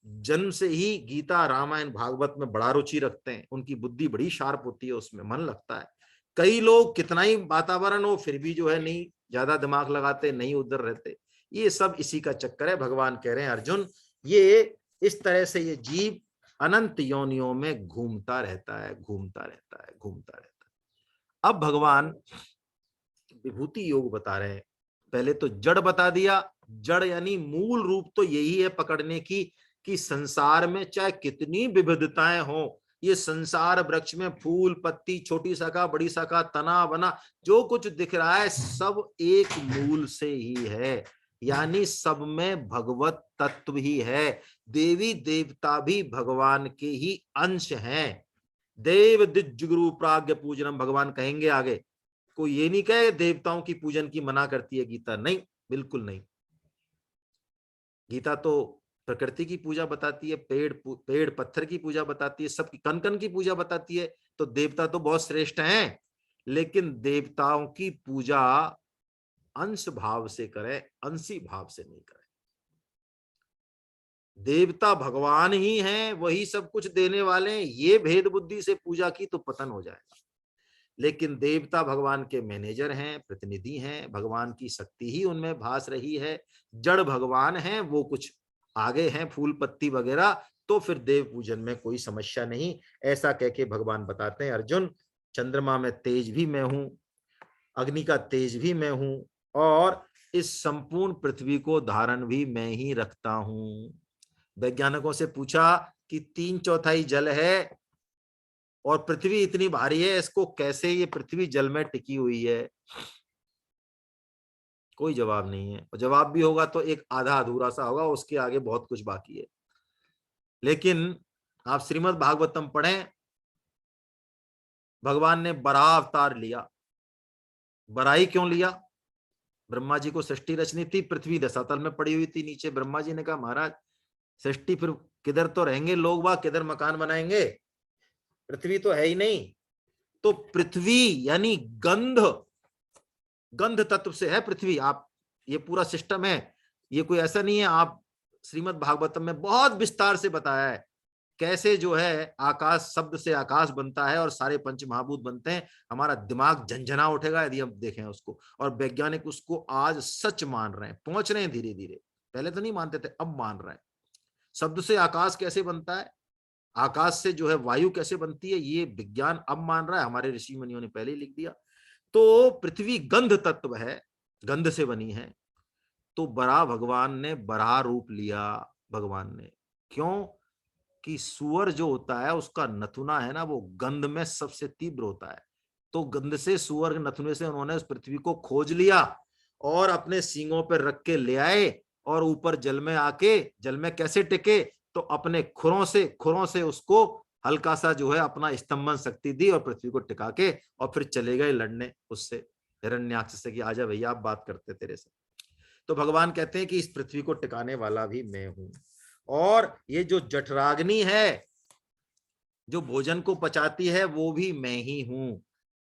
जन्म से ही गीता रामायण भागवत में बड़ा रुचि रखते हैं, उनकी बुद्धि बड़ी शार्प होती है, उसमें मन लगता है। कई लोग कितना ही वातावरण हो फिर भी जो है नहीं ज्यादा दिमाग लगाते, नहीं उधर रहते। ये सब इसी का चक्कर है। भगवान कह रहे हैं अर्जुन, ये इस तरह से ये जीव अनंत योनियों में घूमता रहता है, घूमता रहता है, घूमता रहता है। अब भगवान विभूति योग बता रहे हैं। पहले तो जड़ बता दिया, जड़ यानी मूल रूप तो यही है पकड़ने की कि संसार में चाहे कितनी विविधताएं हो, ये संसार वृक्ष में फूल पत्ती, छोटी शाखा बड़ी शाखा, तना बना, जो कुछ दिख रहा है सब एक मूल से ही है, यानी सब में भगवत तत्व ही है। देवी देवता भी भगवान के ही अंश हैं। देव दिज गुरु प्राज्ञ पूजनम, भगवान कहेंगे आगे। कोई ये नहीं कहे देवताओं की पूजन की मना करती है गीता, नहीं, बिल्कुल नहीं। गीता तो प्रकृति की पूजा बताती है, पेड़ पत्थर की पूजा बताती है, सबकी कण कण की पूजा बताती है। तो देवता तो बहुत श्रेष्ठ हैं, लेकिन देवताओं की पूजा अंश भाव से करें, अंशी भाव से नहीं करें। देवता भगवान ही हैं, वही सब कुछ देने वाले हैं, ये भेद बुद्धि से पूजा की तो पतन हो जाएगा। लेकिन देवता भगवान के मैनेजर हैं, प्रतिनिधि हैं, भगवान की शक्ति ही उनमें भास रही है। जड़ भगवान हैं, वो कुछ आगे हैं, फूल पत्ती वगैरह, तो फिर देव पूजन में कोई समस्या नहीं। ऐसा कह के भगवान बताते हैं अर्जुन, चंद्रमा में तेज भी मैं हूं, अग्नि का तेज भी मैं हूं, और इस संपूर्ण पृथ्वी को धारण भी मैं ही रखता हूं। वैज्ञानिकों से पूछा कि 3/4 जल है और पृथ्वी इतनी भारी है, इसको कैसे ये पृथ्वी जल में टिकी हुई है? कोई जवाब नहीं है, और जवाब भी होगा तो एक आधा अधूरा सा होगा, उसके आगे बहुत कुछ बाकी है। लेकिन आप श्रीमद् भागवतम पढ़ें, भगवान ने बराह अवतार लिया। बराही क्यों लिया? ब्रह्मा जी को सृष्टि रचनी थी, पृथ्वी दशातल में पड़ी हुई थी नीचे। ब्रह्मा जी ने कहा महाराज सृष्टि फिर किधर तो रहेंगे लोग, वहां किधर मकान बनाएंगे, पृथ्वी तो है ही नहीं। तो पृथ्वी यानी गंध, गंध तत्व से है पृथ्वी। आप ये पूरा सिस्टम है, ये कोई ऐसा नहीं है। आप श्रीमद् भागवतम में बहुत विस्तार से बताया है कैसे जो है आकाश शब्द से आकाश बनता है और सारे पंच महाभूत बनते हैं। हमारा दिमाग झंझना उठेगा यदि हम देखें उसको, और वैज्ञानिक उसको आज सच मान रहे हैं, पहुंच रहे हैं धीरे धीरे। पहले तो नहीं मानते थे, अब मान रहे हैं। शब्द से आकाश कैसे बनता है, आकाश से जो है वायु कैसे बनती है, ये विज्ञान अब मान रहा है, हमारे ऋषि मुनियों ने पहले ही लिख दिया। तो पृथ्वी गंध तत्व है, गंध से बनी है। तो बराह भगवान ने बराह रूप लिया। भगवान ने क्यों? कि सुअर जो होता है उसका नथुना है ना, वो गंध में सबसे तीव्र होता है। तो गंध से, सुअर नथुने से उन्होंने उस पृथ्वी को खोज लिया और अपने सींगों पर रख के ले आए, और ऊपर जल में आके, जल में कैसे टिके? तो अपने खुरों से उसको हल्का सा जो है अपना स्तंभन शक्ति दी और पृथ्वी को टिका के, और फिर चले गए लड़ने उससे, हिरण्याक्ष से, कि आजा भैया आप बात करते तेरे से। तो भगवान कहते हैं कि इस पृथ्वी को टिकाने वाला भी मैं हूं। और ये जो जठराग्नि है, जो भोजन को पचाती है, वो भी मैं ही हूं।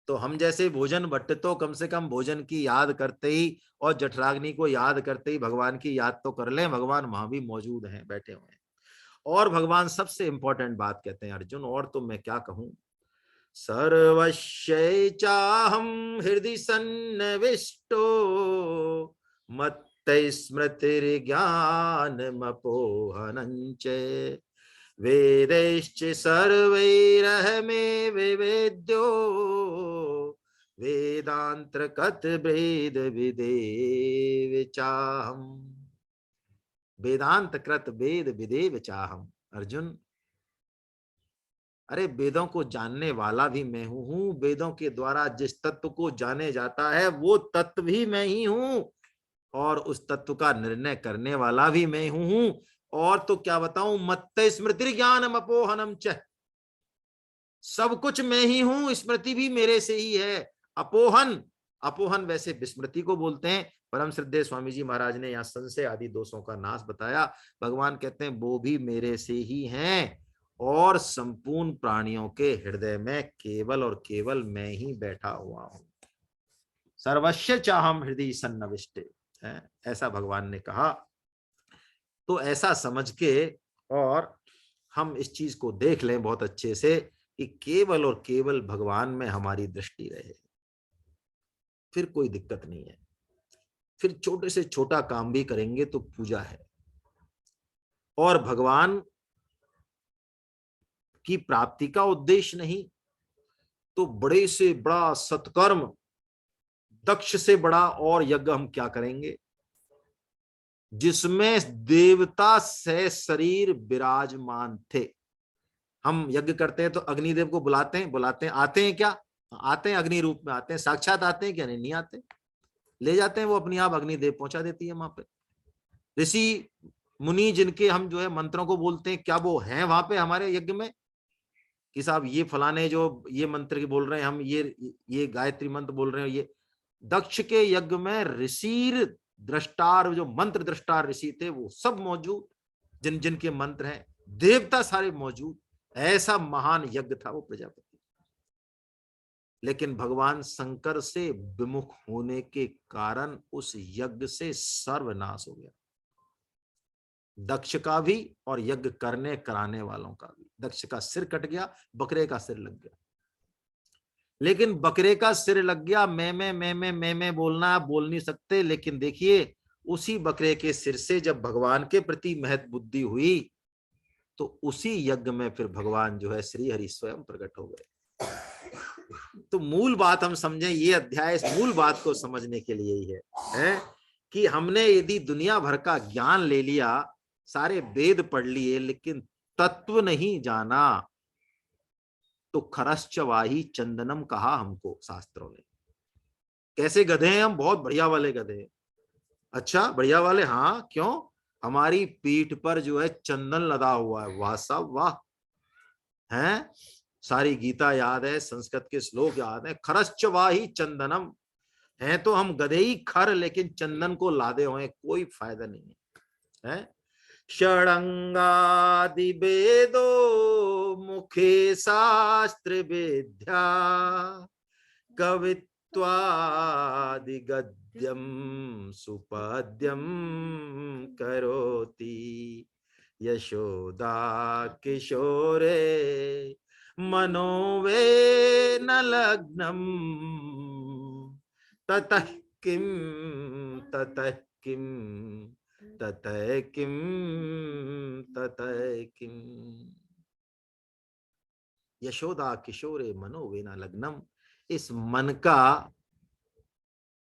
तो हम जैसे भोजन भट्ट तो कम से कम भोजन की याद करते ही और जठराग्नि को याद करते ही भगवान की याद तो कर लें। भगवान वहां भी मौजूद हैं, बैठे हुए हैं। और भगवान सबसे इंपॉर्टेंट बात कहते हैं अर्जुन, और तो मैं क्या कहूं, सर्वस्य चाहम हृदि सन्निविष्टो मत्तै स्मृतिर्ज्ञानमपोहनञ्च वेदैश्च सर्वैरहमेव वेद्यो वेदांतर्गत वेद विदेव चाहम। वेदांत कृत वेद विदेव चाहम। अर्जुन, अरे वेदों को जानने वाला भी मैं हूं। वेदों के द्वारा जिस तत्व को जाने जाता है वो तत्व भी मैं ही हूं, और उस तत्व का निर्णय करने वाला भी मैं हूं। और तो क्या बताऊं, मत्त स्मृति ज्ञानम अपोहनम च, सब कुछ मैं ही हूं, स्मृति भी मेरे से ही है। अपोहन, अपोहन वैसे विस्मृति को बोलते हैं। परम श्रद्धेय स्वामी जी महाराज ने यहाँ संशय आदि दोषों का नाश बताया। भगवान कहते हैं वो भी मेरे से ही हैं, और संपूर्ण प्राणियों के हृदय में केवल और केवल मैं ही बैठा हुआ हूं। सर्वस्य चाहम हृदय सन्निविष्टे, ऐसा भगवान ने कहा। तो ऐसा समझ के, और हम इस चीज को देख लें बहुत अच्छे से कि केवल और केवल भगवान में हमारी दृष्टि रहे, फिर कोई दिक्कत नहीं है। फिर छोटे से छोटा काम भी करेंगे तो पूजा है। और भगवान की प्राप्ति का उद्देश्य नहीं तो बड़े से बड़ा सत्कर्म, दक्ष से बड़ा और यज्ञ हम क्या करेंगे, जिसमें देवता से शरीर विराजमान थे। हम यज्ञ करते हैं तो अग्निदेव को बुलाते हैं, आते हैं क्या? आते हैं, अग्नि रूप में आते हैं, साक्षात आते हैं क्या? नहीं आते, ले जाते हैं वो अपनी आप, अग्निदेव पहुंचा देती है वहां पे। ऋषि मुनि जिनके हम जो है मंत्रों को बोलते हैं, क्या वो हैं वहां पे हमारे यज्ञ में कि साहब ये फलाने जो ये मंत्र की बोल रहे हैं, हम ये गायत्री मंत्र बोल रहे हैं? ये दक्ष के यज्ञ में ऋषि दृष्टार, जो मंत्र दृष्टार ऋषि थे वो सब मौजूद, जिन जिनके मंत्र हैं, देवता सारे मौजूद। ऐसा महान यज्ञ था वो प्रजापति। लेकिन भगवान शंकर से विमुख होने के कारण उस यज्ञ से सर्वनाश हो गया, दक्ष का भी और यज्ञ करने कराने वालों का भी। दक्ष का सिर कट गया, बकरे का सिर लग गया। लेकिन बकरे का सिर लग गया, मैं बोलना, बोल नहीं सकते। लेकिन देखिए, उसी बकरे के सिर से जब भगवान के प्रति महत बुद्धि हुई तो उसी यज्ञ में फिर भगवान जो है श्री हरि स्वयं प्रकट हो गए। तो मूल बात हम समझें, ये अध्याय इस मूल बात को समझने के लिए ही है कि हमने यदि दुनिया भर का ज्ञान ले लिया, सारे वेद पढ़ लिए, लेकिन तत्व नहीं जाना, तो खरश्च वाही चंदनम कहा हमको शास्त्रों ने। कैसे गधे हैं हम? बहुत बढ़िया वाले गधे हैं। अच्छा, बढ़िया वाले? हाँ, क्यों? हमारी पीठ पर जो है चंदन लदा हुआ है। वाह साहब वाह। हैं, सारी गीता याद है, संस्कृत के श्लोक याद है। खरश्च वाही चंदनम, हैं तो हम गधे ही खर, लेकिन चंदन को लादे हुए, कोई फायदा नहीं है, हैं? षडंगादि वेदो मुखे शास्त्र विद्या कवित्वादि गद्यम सुपद्यम करोति यशोदा किशोरे मनोवेन लग्नम ततः किम ततः किम ततः किम ततः किम। यशोदा किशोरे मनोवेना लग्नम। इस मन का,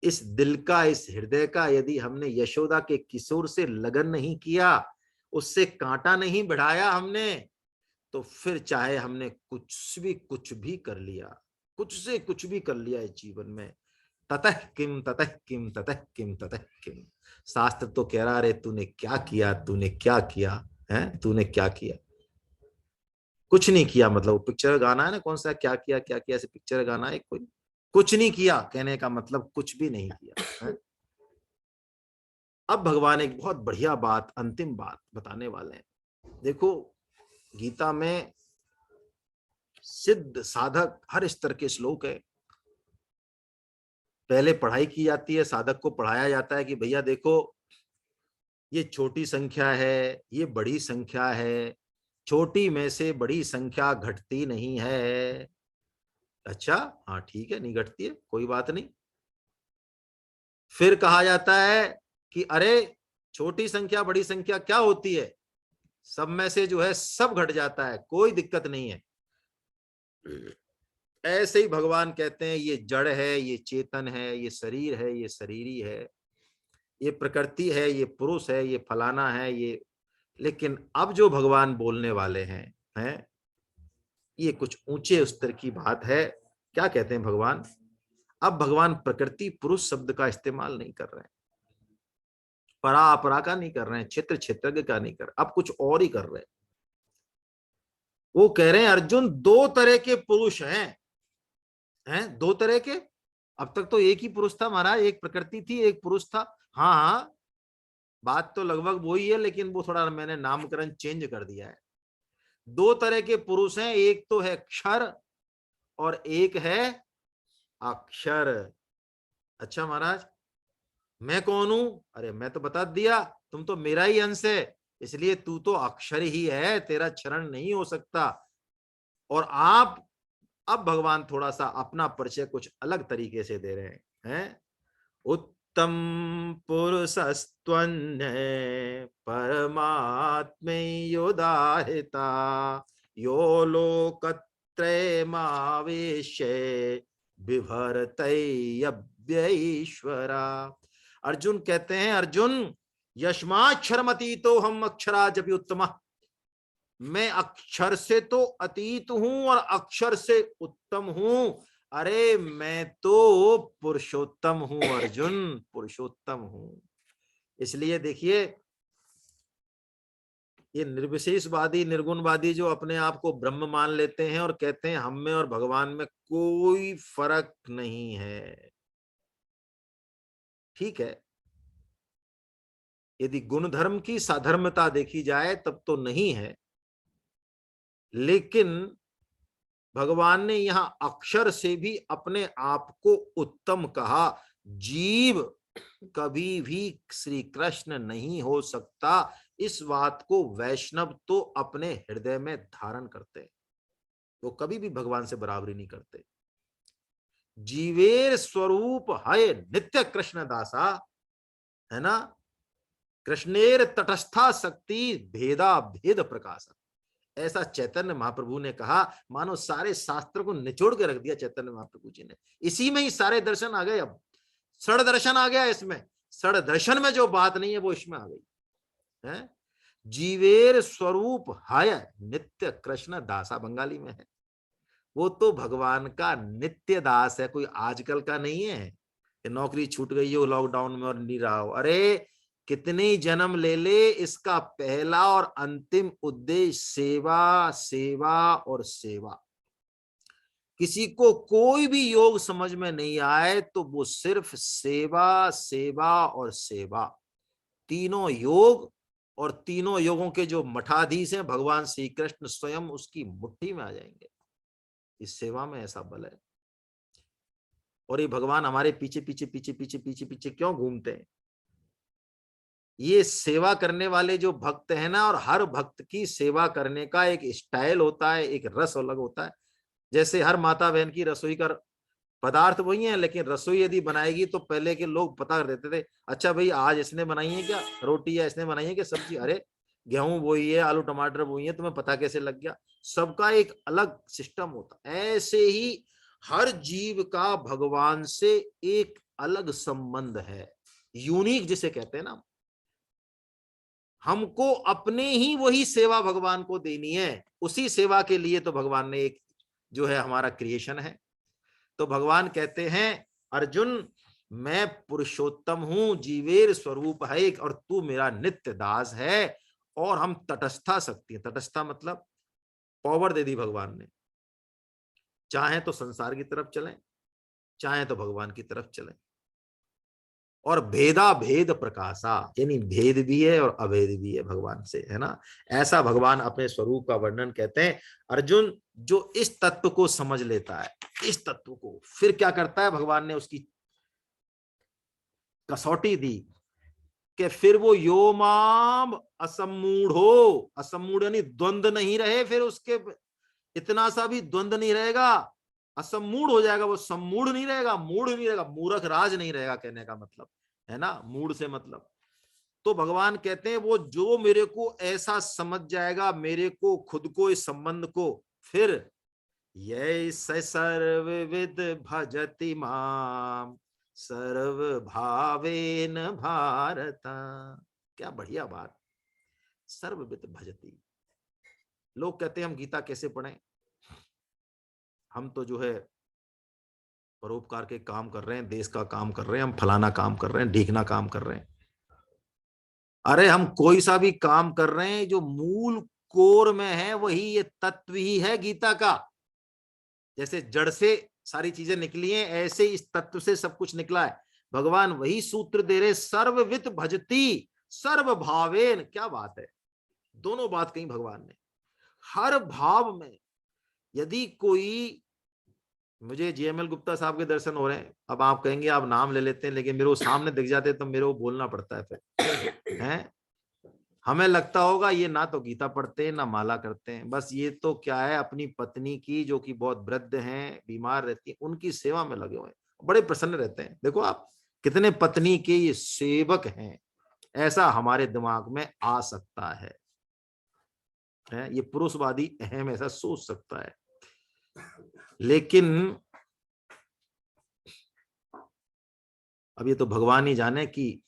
इस दिल का, इस हृदय का यदि हमने यशोदा के किशोर से लगन नहीं किया, उससे कांटा नहीं बढ़ाया हमने, तो फिर चाहे हमने कुछ भी कर लिया, कुछ से कुछ भी कर लिया इस जीवन में, ततः किम ततः किम ततः किम ततः किम। शास्त्र तो कह रहा, अरे तूने क्या किया, तूने क्या किया है, तूने क्या किया? कुछ नहीं किया। मतलब पिक्चर गाना है ना, कौन सा, क्या किया क्या किया, ऐसे पिक्चर गाना है कोई, कुछ नहीं किया कहने का मतलब कुछ भी नहीं किया है? अब भगवान एक बहुत बढ़िया बात, अंतिम बात बताने वाले हैं। देखो, गीता में सिद्ध साधक हर स्तर के श्लोक है। पहले पढ़ाई की जाती है, साधक को पढ़ाया जाता है कि भैया देखो, ये छोटी संख्या है, ये बड़ी संख्या है, छोटी में से बड़ी संख्या घटती नहीं है। अच्छा, हाँ ठीक है, नहीं घटती है, कोई बात नहीं। फिर कहा जाता है कि अरे, छोटी संख्या बड़ी संख्या क्या होती है, सब में से जो है सब घट जाता है, कोई दिक्कत नहीं है। ऐसे ही भगवान कहते हैं ये जड़ है, ये चेतन है, ये शरीर है, ये शरीरी है, ये प्रकृति है, ये पुरुष है, ये फलाना है, ये। लेकिन अब जो भगवान बोलने वाले हैं, ये कुछ ऊंचे स्तर की बात है। क्या कहते हैं भगवान? अब भगवान प्रकृति पुरुष शब्द का इस्तेमाल नहीं कर रहे हैं, परा अपरा का नहीं कर रहे हैं, क्षेत्र क्षेत्रज्ञ का नहीं कर रहे, अब कुछ और ही कर रहे हैं। वो कह रहे हैं अर्जुन, दो तरह के पुरुष हैं दो तरह के। अब तक तो एक ही पुरुष था महाराज, एक प्रकृति थी, एक पुरुष था। हाँ हाँ, बात तो लगभग वही है, लेकिन वो थोड़ा मैंने नामकरण चेंज कर दिया है। दो तरह के पुरुष हैं, एक तो है क्षर और एक है अक्षर। अच्छा महाराज, मैं कौन हूं? अरे मैं तो बता दिया, तुम तो मेरा ही अंश है, इसलिए तू तो अक्षर ही है, तेरा क्षरण नहीं हो सकता। और आप, अब भगवान थोड़ा सा अपना परिचय कुछ अलग तरीके से दे रहे हैं। उत्तम पुरुषस्त्वन्य परमात्मयोदाहिता यो लोकत्रयमावेश्य बिभर्तय्यभ्यईश्वरा। अर्जुन कहते हैं, अर्जुन यस्माक्षरमती तो हम अक्षरा जपि उत्तम। मैं अक्षर से तो अतीत हूं और अक्षर से उत्तम हूं। अरे मैं तो पुरुषोत्तम हूं अर्जुन, पुरुषोत्तम हूं। इसलिए देखिए, ये निर्विशेषवादी निर्गुणवादी जो अपने आप को ब्रह्म मान लेते हैं और कहते हैं हम में और भगवान में कोई फर्क नहीं है। ठीक है, यदि गुण धर्म की साधर्मता देखी जाए तब तो नहीं है, लेकिन भगवान ने यहां अक्षर से भी अपने आप को उत्तम कहा। जीव कभी भी श्री कृष्ण नहीं हो सकता, इस बात को वैष्णव तो अपने हृदय में धारण करते, वो कभी भी भगवान से बराबरी नहीं करते। जीवेर स्वरूप है नित्य कृष्ण दासा, है ना। कृष्णेर तटस्था शक्ति भेदा भेद प्रकाश। ऐसा चैतन्य महाप्रभु ने कहा, मानो सारे शास्त्र को निचोड़ के रख दिया चैतन्य महाप्रभु जी ने। इसी में ही सारे दर्शन आ गए। अब षड दर्शन आ गया इसमें, षड दर्शन में जो बात नहीं है वो इसमें आ गई है। जीवेर स्वरूप हाय नित्य कृष्ण दासा, बंगाली में है। वो तो भगवान का नित्य दास है, कोई आजकल का नहीं है कि नौकरी छूट गई हो लॉकडाउन में और नहीं रहा हो। अरे कितने जन्म ले ले, इसका पहला और अंतिम उद्देश्य सेवा, सेवा और सेवा। किसी को कोई भी योग समझ में नहीं आए तो वो सिर्फ सेवा, सेवा और सेवा, तीनों योग और तीनों योगों के जो मठाधीश हैं भगवान श्री कृष्ण स्वयं, उसकी मुट्ठी में आ जाएंगे। इस सेवा में ऐसा बल है। और ये भगवान हमारे पीछे पीछे पीछे पीछे पीछे पीछे क्यों घूमते हैं? ये सेवा करने वाले जो भक्त हैं ना, और हर भक्त की सेवा करने का एक स्टाइल होता है, एक रस अलग होता है। जैसे हर माता बहन की रसोई का पदार्थ वही है, लेकिन रसोई यदि बनाएगी तो पहले के लोग पता कर देते थे, अच्छा भाई आज इसने बनाई है क्या रोटी, या इसने बनाई है क्या सब्जी, अरे गेहूं बोई है, आलू टमाटर बोई है, तुम्हें पता कैसे लग गया? सबका एक अलग सिस्टम होता है। ऐसे ही हर जीव का भगवान से एक अलग संबंध है, यूनिक जिसे कहते हैं ना। हमको अपने ही वही सेवा भगवान को देनी है, उसी सेवा के लिए तो भगवान ने एक जो है हमारा क्रिएशन है। तो भगवान कहते हैं अर्जुन मैं पुरुषोत्तम हूं, जीवेर स्वरूप है और तू मेरा नित्य दास है। और हम तटस्था शक्ति, तटस्था मतलब पावर दे दी भगवान ने, चाहे तो संसार की तरफ चलें, चाहे तो भगवान की तरफ चलें। और भेदा भेद प्रकाशा, यानी भेद भी है और अभेद भी है भगवान से, है ना। ऐसा भगवान अपने स्वरूप का वर्णन कहते हैं। अर्जुन जो इस तत्व को समझ लेता है, इस तत्व को, फिर क्या करता है भगवान ने उसकी कसौटी दी कि फिर वो यो माम असमूढ़ हो, असमूढ़ यानी द्वंद्व नहीं रहे, फिर उसके इतना सा भी द्वंद्व नहीं रहेगा, असमूढ़ हो जाएगा, वो सम्मूढ़ नहीं रहेगा, मूढ़ नहीं रहेगा, मूर्ख राज नहीं रहेगा, कहने का मतलब है ना, मूढ़ से मतलब। तो भगवान कहते हैं वो जो मेरे को ऐसा समझ जाएगा, मेरे को खुद को, इस संबंध को, फिर ये सर्वविद भजति माम सर्व भावेन भारता। क्या बढ़िया बात, सर्वविद भजति। लोग कहते हैं हम गीता कैसे पढ़ें, हम तो जो है परोपकार के काम कर रहे हैं, देश का काम कर रहे हैं, हम फलाना काम कर रहे हैं, ढीकना काम कर रहे हैं। अरे हम कोई सा भी काम कर रहे हैं, जो मूल कोर में है वही ये तत्व ही है गीता का। जैसे जड़ से सारी चीजें निकली हैं, ऐसे इस तत्व से सब कुछ निकला है। भगवान वही सूत्र दे रहे, सर्ववित भजती सर्व भावेन। क्या बात है, दोनों बात कही भगवान ने। हर भाव में, यदि कोई, मुझे जीएमएल गुप्ता साहब के दर्शन हो रहे हैं, अब आप कहेंगे आप नाम ले लेते हैं, लेकिन मेरे को सामने दिख जाते तो मेरे को बोलना पड़ता है फिर, हैं। हमें लगता होगा ये ना तो गीता पढ़ते हैं ना माला करते हैं, बस ये तो क्या है, अपनी पत्नी की, जो कि बहुत वृद्ध हैं, बीमार रहती है, उनकी सेवा में लगे हुए हैं, बड़े प्रसन्न रहते हैं। देखो आप कितने पत्नी के ये सेवक हैं, ऐसा हमारे दिमाग में आ सकता है, ये पुरुषवादी अहम ऐसा सोच सकता है। लेकिन अब ये तो भगवान ही जाने कि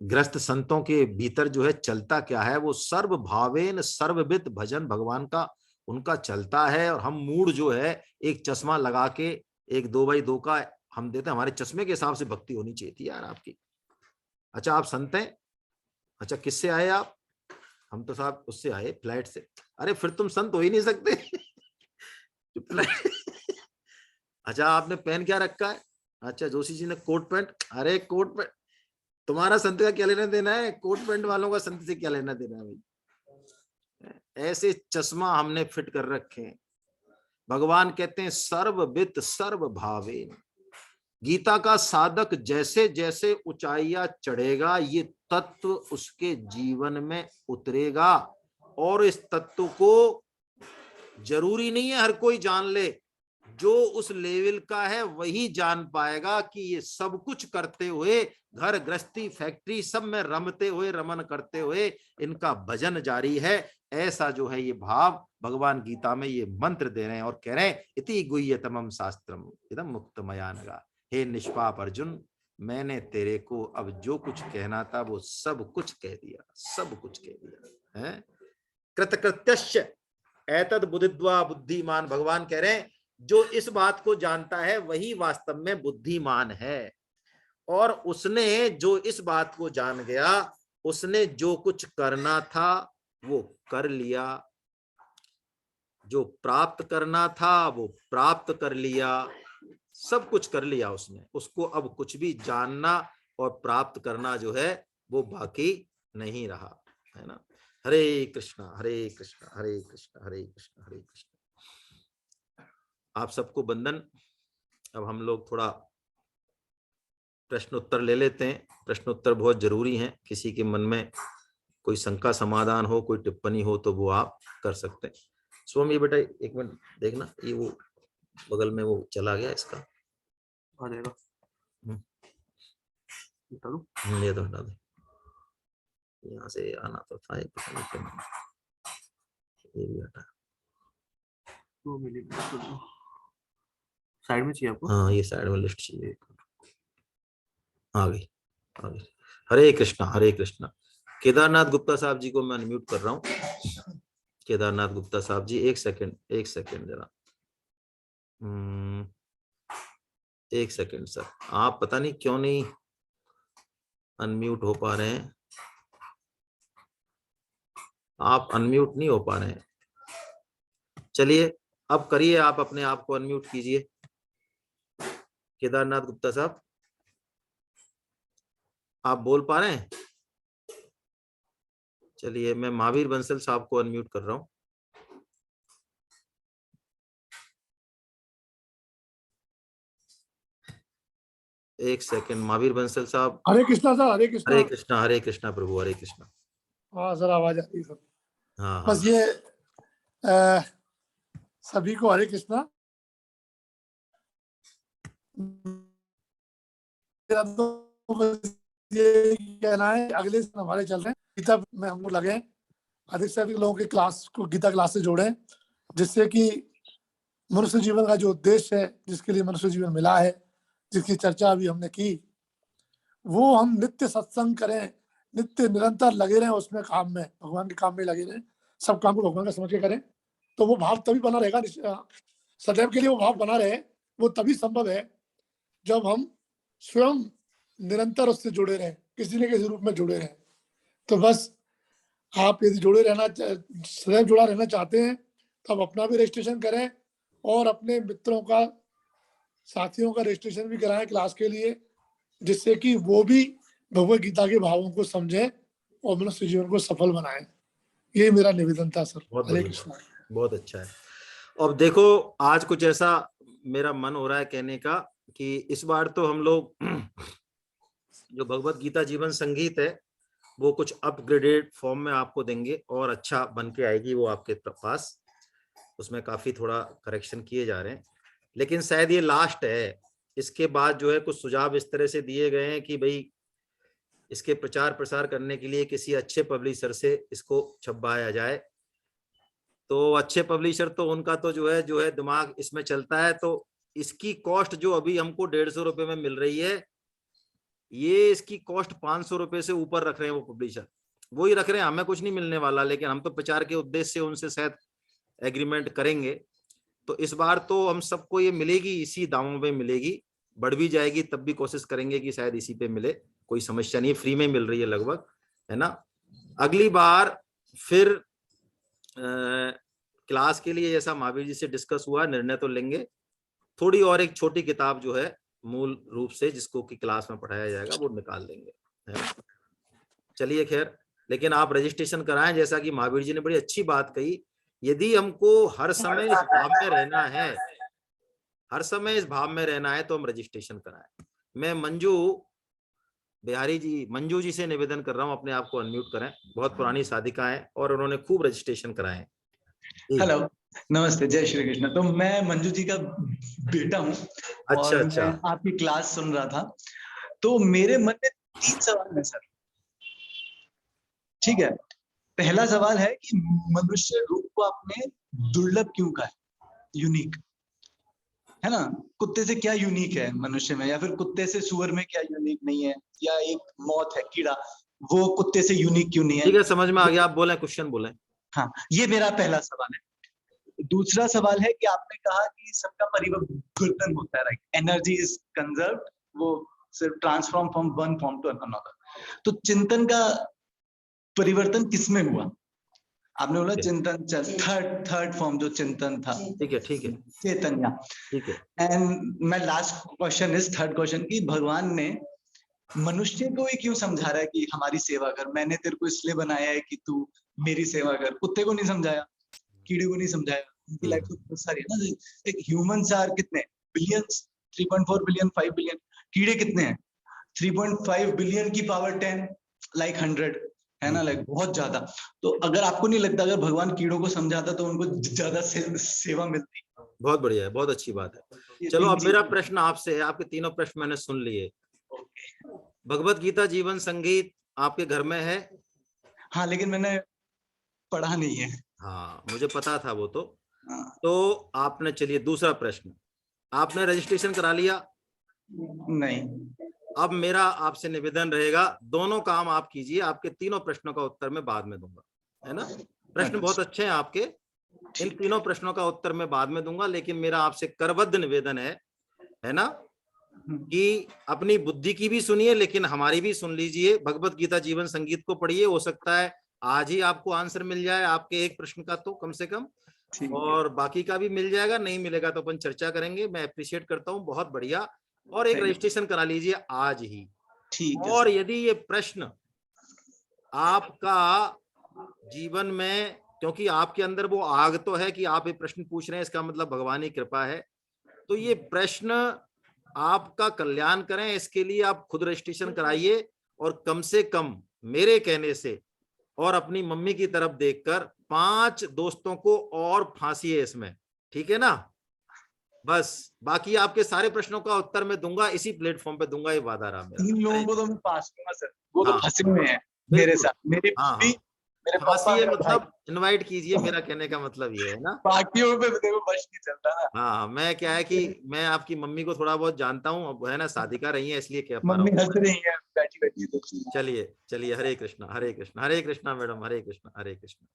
ग्रस्त संतों के भीतर जो है चलता क्या है। वो सर्व भावेन सर्वविद भजन भगवान का उनका चलता है। और हम मूड जो है एक चश्मा लगा के, एक 2x2 का हम देते हैं, हमारे चश्मे के हिसाब से भक्ति होनी चाहिए थी यार आपकी। अच्छा आप संत हैं, अच्छा किससे आए आप? हम तो साहब उससे आए, फ्लाइट से। अरे फिर तुम संत हो ही नहीं सकते। अच्छा आपने पहन क्या रखा है? अच्छा जोशी जी ने कोट पैंट। अरे कोट पैंट, तुम्हारा संत का क्या लेना देना है, कोट पैंट वालों का संत से क्या लेना देना है भाई। ऐसे चश्मा हमने फिट कर रखे हैं। भगवान कहते हैं सर्ववित सर्व भावेन। गीता का साधक जैसे जैसे ऊंचाइयां चढ़ेगा, ये तत्व उसके जीवन में उतरेगा। और इस तत्व को जरूरी नहीं है हर कोई जान ले, जो उस लेवल का है वही जान पाएगा कि ये सब कुछ करते हुए, घर गृहस्थी फैक्ट्री सब में रमते हुए, रमन करते हुए इनका भजन जारी है। ऐसा जो है ये भाव भगवान गीता में ये मंत्र दे रहे हैं और कह रहे हैं इति गुह्यतमं शास्त्रम इदं मुक्तमया नघा। हे निष्पाप अर्जुन, मैंने तेरे को अब जो कुछ कहना था वो सब कुछ कह दिया, सब कुछ कह दिया है। कृतकृत्यश्च एतद बुद्धिद्वा बुद्धिमान, भगवान कह रहे हैं जो इस बात को जानता है वही वास्तव में बुद्धिमान है। और उसने जो इस बात को जान गया, उसने जो कुछ करना था वो कर लिया, जो प्राप्त करना था वो प्राप्त कर लिया, सब कुछ कर लिया उसने। उसको अब कुछ भी जानना और प्राप्त करना जो है वो बाकी नहीं रहा, है ना। हरे कृष्णा हरे कृष्णा हरे कृष्णा हरे कृष्णा हरे कृष्णा। आप सबको बंदन। अब हम लोग थोड़ा प्रश्न उत्तर ले लेते हैं। प्रश्न उत्तर बहुत जरूरी हैं। किसी के मन में कोई शंका समाधान हो, कोई टिप्पणी हो तो वो आप कर सकते हैं। सोम ये बेटा एक मिनट देखना, ये वो बगल में वो चला गया इसका, आ जाएगा। ये तो हटा दे, यहाँ से आना तो था, ये भी हटा। साइड में चाहिए आपको? हाँ ये साइड में लिस्ट चाहिए। आ गई आ गई। हरे कृष्णा हरे कृष्णा। केदारनाथ गुप्ता साहब जी को मैं अनम्यूट कर रहा हूँ। केदारनाथ गुप्ता साहब जी एक सेकंड जरा, एक सेकंड सर, आप पता नहीं क्यों नहीं अनम्यूट हो पा रहे हैं, आप अनम्यूट नहीं हो पा रहे हैं। चलिए अब करिए, आप अपने आप को अनम्यूट कीजिए। केदारनाथ गुप्ता साहब आप बोल पा रहे हैं? चलिए मैं महावीर बंसल साहब को अनम्यूट कर रहा हूं। एक सेकंड महावीर बंसल साहब। हरे कृष्णा सर, हरे कृष्णा। हरे कृष्णा प्रभु, हरे कृष्णा। हाँ सर, आवाज आ रही है सर। हाँ बस हाँ। ये सभी को हरे कृष्णा। मेरा तो बस ये कहना है, अगले दिन हमारे चल रहे हैं गीता में, हम लोग लगे हैं अधिक से अधिक लोगों की क्लास को गीता क्लास से जोड़ें, जिससे कि मनुष्य जीवन का जो उद्देश्य है, जिसके लिए मनुष्य जीवन मिला है, जिसकी चर्चा अभी हमने की, वो हम नित्य सत्संग करें, नित्य निरंतर लगे रहें उसमें, काम में, भगवान के काम में लगे रहें, सब काम को भगवान का समझ के करें, तो वो भाव तभी बना रहेगा। सदैव के लिए वो भाव बना रहे, वो तभी संभव है जब हम स्वयं निरंतर उससे जुड़े रहें, किसी न किसी रूप में जुड़े रहें। तो बस आप यदि जुड़े रहना, सदैव जुड़ा रहना चाहते हैं, तो आप अपना भी रजिस्ट्रेशन करें और अपने मित्रों का, साथियों का रजिस्ट्रेशन भी कराएं क्लास के लिए, जिससे कि वो भी भगवत गीता के भावों को समझें और मनुष्य जीवन को सफल बनाएं। ये मेरा निवेदन था सर। बहुत हरे बढ़िया, कृष्णा। बहुत अच्छा है। अब देखो आज कुछ ऐसा मेरा मन हो रहा है कहने का कि इस बार तो हम लोग जो भगवत गीता जीवन संगीत है वो कुछ अपग्रेडेड फॉर्म में आपको देंगे और अच्छा बन के आएगी वो आपके पास। उसमें काफी थोड़ा करेक्शन किए जा रहे हैं, लेकिन शायद ये लास्ट है। इसके बाद जो है कुछ सुझाव इस तरह से दिए गए हैं कि भाई इसके प्रचार प्रसार करने के लिए किसी अच्छे पब्लिशर से इसको छपवाया जाए। तो अच्छे पब्लिशर तो उनका तो जो है दिमाग इसमें चलता है। तो इसकी कॉस्ट जो अभी हमको 150 रुपए में मिल रही है, ये इसकी कॉस्ट 500 रुपए से ऊपर रख रहे हैं वो पब्लिशर, वो ही रख रहे हैं। हमें कुछ नहीं मिलने वाला, लेकिन हम तो प्रचार के उद्देश्य से उनसे शायद एग्रीमेंट करेंगे। तो इस बार तो हम सबको ये मिलेगी, इसी दामों पे मिलेगी, बढ़ भी जाएगी तब भी कोशिश करेंगे कि शायद इसी पे मिले, कोई समस्या नहीं, फ्री में मिल रही है लगभग, है ना। अगली बार फिर क्लास के लिए जैसा महावीर जी से डिस्कस हुआ, निर्णय तो लेंगे, थोड़ी और एक छोटी किताब जो है मूल रूप से जिसको कि क्लास में पढ़ाया जाएगा वो निकाल देंगे, है। चलिए खैर, लेकिन आप रजिस्ट्रेशन कराएं, जैसा कि महावीर जी ने बड़ी अच्छी बात कही। यदि हमको हर समय इस भाव में रहना है, हर समय इस भाव में रहना है तो हम रजिस्ट्रेशन कराएं। मैं मंजू जी से निवेदन कर रहा हूं, अपने आप को अनम्यूट करें। बहुत पुरानी साधिका है और उन्होंने खूब रजिस्ट्रेशन कराए। हेलो, नमस्ते, जय श्री कृष्ण। तो मैं मंजू जी का बेटा हूँ। अच्छा और अच्छा। मैं आपकी क्लास सुन रहा था, तो मेरे मन में 3 सवाल है सर। ठीक है, पहला सवाल है कि मनुष्य रूप को आपने दुर्लभ क्यों कहा है, यूनिक, है ना, कुत्ते से क्या यूनिक है मनुष्य में, या फिर कुत्ते से सुअर में क्या यूनिक नहीं है, या एक मौत है कीड़ा, वो कुत्ते से यूनिक क्यों नहीं है। ठीक है, समझ में आ गया, आप बोलें, क्वेश्चन बोलें। हाँ, ये मेरा पहला सवाल है। दूसरा सवाल है कि आपने कहा कि सबका परिवर्तन होता है, राइट, एनर्जी इज कंजर्व, वो सिर्फ transform from one form to another. तो चिंतन का परिवर्तन किसमें हुआ? आपने बोला चिंतन, थर्ड फॉर्म जो चिंतन था, ठीक है, ठीक है, चैतन्य, ठीक है। And my last question is, third question, कि भगवान ने मनुष्य को ही क्यों समझा रहा है कि हमारी सेवा कर, मैंने तेरे को इसलिए बनाया है कि तू मेरी सेवा कर। कुत्ते को नहीं समझाया, कीड़े को नहीं समझाया, उनकी लाइफ तो बहुत सारी है ना। एक ह्यूमंस आर कितने बिलियंस, 3.4 बिलियन, 5 बिलियन। कीड़े कितने हैं? 3.5 बिलियन की पावर 10, लाइक 100, है ना, लाइक बहुत ज्यादा। तो अगर आपको नहीं लगता अगर भगवान कीड़ों को समझाता तो उनको ज्यादा सेवा मिलती? बहुत बढ़िया है, बहुत अच्छी बात है। चलो अब मेरा प्रश्न आपसे है, आपके तीनों प्रश्न मैंने सुन लिए। भगवत गीता जीवन संगीत आपके घर में है? हाँ, लेकिन मैंने पढ़ा नहीं है। हाँ, मुझे पता था वो तो। हाँ। तो आपने, चलिए दूसरा प्रश्न, आपने रजिस्ट्रेशन करा लिया? नहीं। अब मेरा आपसे निवेदन रहेगा, दोनों काम आप कीजिए, आपके तीनों प्रश्नों का उत्तर मैं बाद में दूंगा, है ना। प्रश्न बहुत अच्छे हैं आपके, इन तीनों प्रश्नों का उत्तर मैं बाद में दूंगा, लेकिन मेरा आपसे करबद्ध निवेदन है ना, कि अपनी बुद्धि की भी सुनिए लेकिन हमारी भी सुन लीजिए। भगवत गीता जीवन संगीत को पढ़िए, हो सकता है आज ही आपको आंसर मिल जाए आपके एक प्रश्न का तो कम से कम, और बाकी का भी मिल जाएगा, नहीं मिलेगा तो अपन चर्चा करेंगे। मैं अप्रिशिएट करता हूँ, बहुत बढ़िया। और एक रजिस्ट्रेशन करा लीजिए आज ही। ठीक है। और यदि ये प्रश्न आपका जीवन में, क्योंकि आपके अंदर वो आग तो है कि आप ये प्रश्न पूछ रहे हैं, इसका मतलब भगवान की कृपा है, तो ये प्रश्न आपका कल्याण करें, इसके लिए आप खुद रजिस्ट्रेशन कराइए, और कम से कम मेरे कहने से और अपनी मम्मी की तरफ देखकर 5 दोस्तों को और फांसिए इसमें, ठीक है ना। बस बाकी आपके सारे प्रश्नों का उत्तर मैं दूंगा, इसी प्लेटफॉर्म पे दूंगा, ये वादा रहा मेरा। 3 लोगों को तो मैं पास दूंगा सर, वो तो हाँ, फंसे हुए हैं मेरे बिल्कुल। साथ, मेरी हाँ, मम्मी, हाँ, मेरे पापा, फांसिए मेरा भाई। मतलब इनवाइट कीजिए, मेरा कहने का मतलब ये है ना। बाकियों पे देखो बस नहीं चलता ना। हाँ, मैं क्या है कि मैं आपकी मम्मी को थोड़ा बहुत जानता हूँ, अब है ना, साधिका रही है, इसलिए कह पा रहा मम्मी हूँ। हंस रही है बैठी बैठी तो। चलिए चलिए, हरे कृष्णा, हरे कृष्णा, हरे कृष्णा मैडम, हरे कृष्णा, हरे कृष्णा।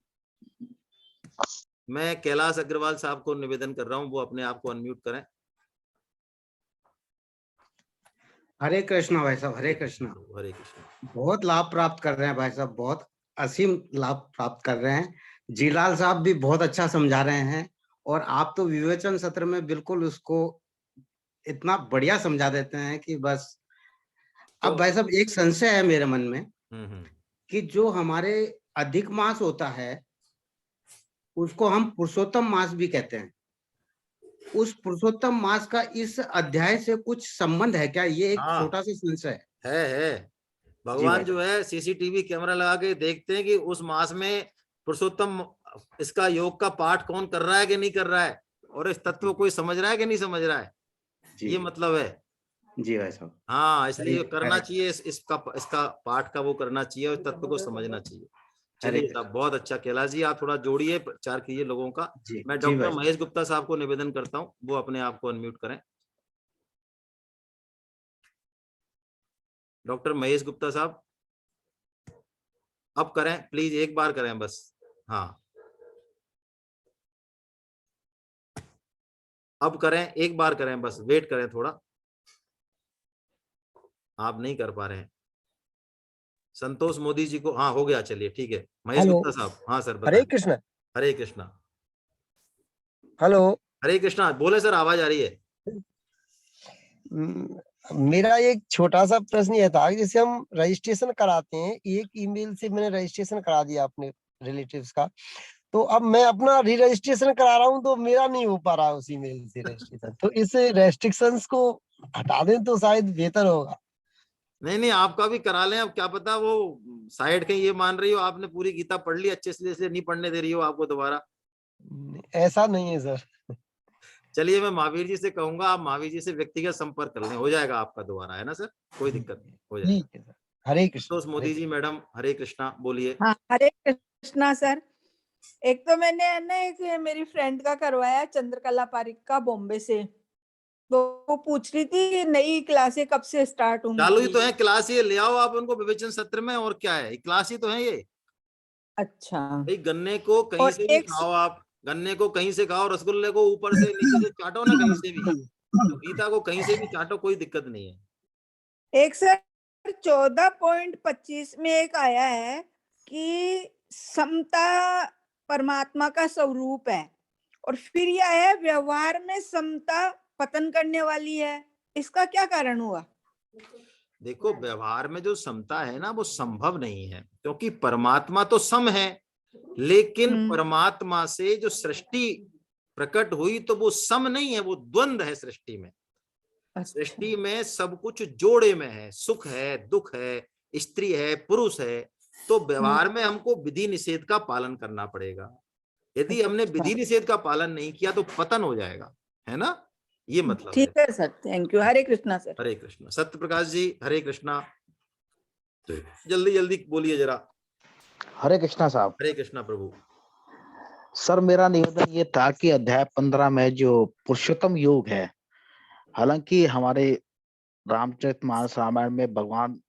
मैं कैलाश अग्रवाल साहब को निवेदन कर रहा हूँ, वो अपने आप को अनम्यूट करें। हरे कृष्णा भाई साहब, हरे कृष्णा। हरे कृष्णा। बहुत लाभ प्राप्त कर रहे हैं भाई साहब, बहुत असीम लाभ प्राप्त कर रहे हैं। जीलाल साहब भी बहुत अच्छा समझा रहे हैं, और आप तो विवेचन सत्र में बिल्कुल उसको इतना बढ़िया समझा देते हैं कि बस। अब भाई साहब एक संशय है मेरे मन में, कि जो हमारे अधिक मास होता है उसको हम पुरुषोत्तम मास भी कहते हैं। उस पुरुषोत्तम मास का इस अध्याय से कुछ संबंध है क्या? ये एक छोटा सा संशय है। भगवान जो है सीसीटीवी कैमरा लगा के देखते हैं कि उस मास में पुरुषोत्तम इसका योग का पाठ कौन कर रहा है कि नहीं कर रहा है, और इस तत्व को कोई समझ रहा है कि नहीं समझ रहा है, ये मतलब है। जी भाई साहब। हाँ, इसलिए करना चाहिए, इसका पाठ का वो करना चाहिए, और तत्व को समझना चाहिए। चलिए साहब, बहुत अच्छा। कैलाश जी आप थोड़ा जोड़िए, प्रचार कीजिए लोगों का। मैं डॉक्टर महेश गुप्ता साहब को निवेदन करता हूँ, वो अपने आप को अनम्यूट करें। डॉक्टर महेश गुप्ता साहब अब करें प्लीज, एक बार करें बस। हाँ, अब करें, एक बार करें बस, वेट करें थोड़ा, आप नहीं कर पा रहे हैं। संतोष मोदी जी को, हाँ हो गया, चलिए ठीक है। महेश गुप्ता साहब, हाँ सर बताइए। हरे कृष्णा। हरे कृष्णा। हेलो। हरे कृष्णा, बोले सर, आवाज आ रही है। मेरा एक छोटा सा प्रश्न ये था कि जैसे हम रजिस्ट्रेशन कराते हैं, एक ईमेल से मैंने रजिस्ट्रेशन करा दिया अपने रिलेटिव्स का, तो अब मैं अपना री रजिस्ट्रेशन करा रहा हूँ तो मेरा नहीं हो पा रहा उस ईमेल से रजिस्ट्रेशन, तो इस रेस्ट्रिक्शंस को हटा दें तो शायद बेहतर होगा। नहीं, आपका भी करा लें। अब क्या पता वो साइड कहीं ये मान रही हो आपने पूरी गीता पढ़ ली अच्छे से, इसलिए नहीं पढ़ने दे रही हो आपको दोबारा। ऐसा नहीं है सर। चलिए, मैं महावीर जी से कहूंगा, आप महावीर जी से व्यक्तिगत संपर्क कर लें, हो जाएगा आपका दोबारा, है ना सर, कोई दिक्कत नहीं, हो जाएगा। ठीक है सर। हरे कृष्ण। संतोष मोदी जी मैडम, हरे कृष्णा, बोलिए। हाँ, हरे कृष्णा सर। एक तो मैंने ना एक मेरी फ्रेंड का करवाया, चंद्रकला पारिक का, बॉम्बे से। तो वो पूछ रही थी कि नई क्लासें कब से स्टार्ट होंगी। चालू ही तो है क्लास, ये ले आओ आप उनको विवेचन सत्र में, और क्या है, क्लास ही तो है ये। अच्छा। भाई गन्ने को कहीं और से भी एक खाओ आप, गन्ने को कहीं से खाओ, रसगुल्ले को ऊपर से नीचे से चाटो ना कहीं से भी, तो गीता को कहीं से भी चाटो, कोई दिक्कत नहीं है। एक सर 14.25 में एक आया है कि समता परमात्मा का स्वरूप है, और फिर यह है व्यवहार में समता पतन करने वाली है, इसका क्या कारण हुआ? देखो व्यवहार में जो समता है ना वो संभव नहीं है, क्योंकि परमात्मा तो सम है, लेकिन परमात्मा से जो सृष्टि प्रकट हुई तो वो सम नहीं है, वो द्वंद है सृष्टि में। सृष्टि में सब कुछ जोड़े में है, सुख है, दुख है, स्त्री है, पुरुष है, तो व्यवहार में हमको विधि निषेध का पालन करना पड़ेगा। यदि हमने विधि निषेध का पालन नहीं किया तो पतन हो जाएगा, है ना, ये मतलब ठीक है sir, thank you. Hare Krishna sir. Hare Krishna. Satya Prakash जी हरे कृष्णा, जल्दी जल्दी बोलिए जरा। हरे कृष्णा साहब। हरे कृष्णा प्रभु। सर मेरा निवेदन ये था कि अध्याय 15 में जो पुरुषोत्तम योग है, हालांकि हमारे रामचरितमानस रामायण में भगवान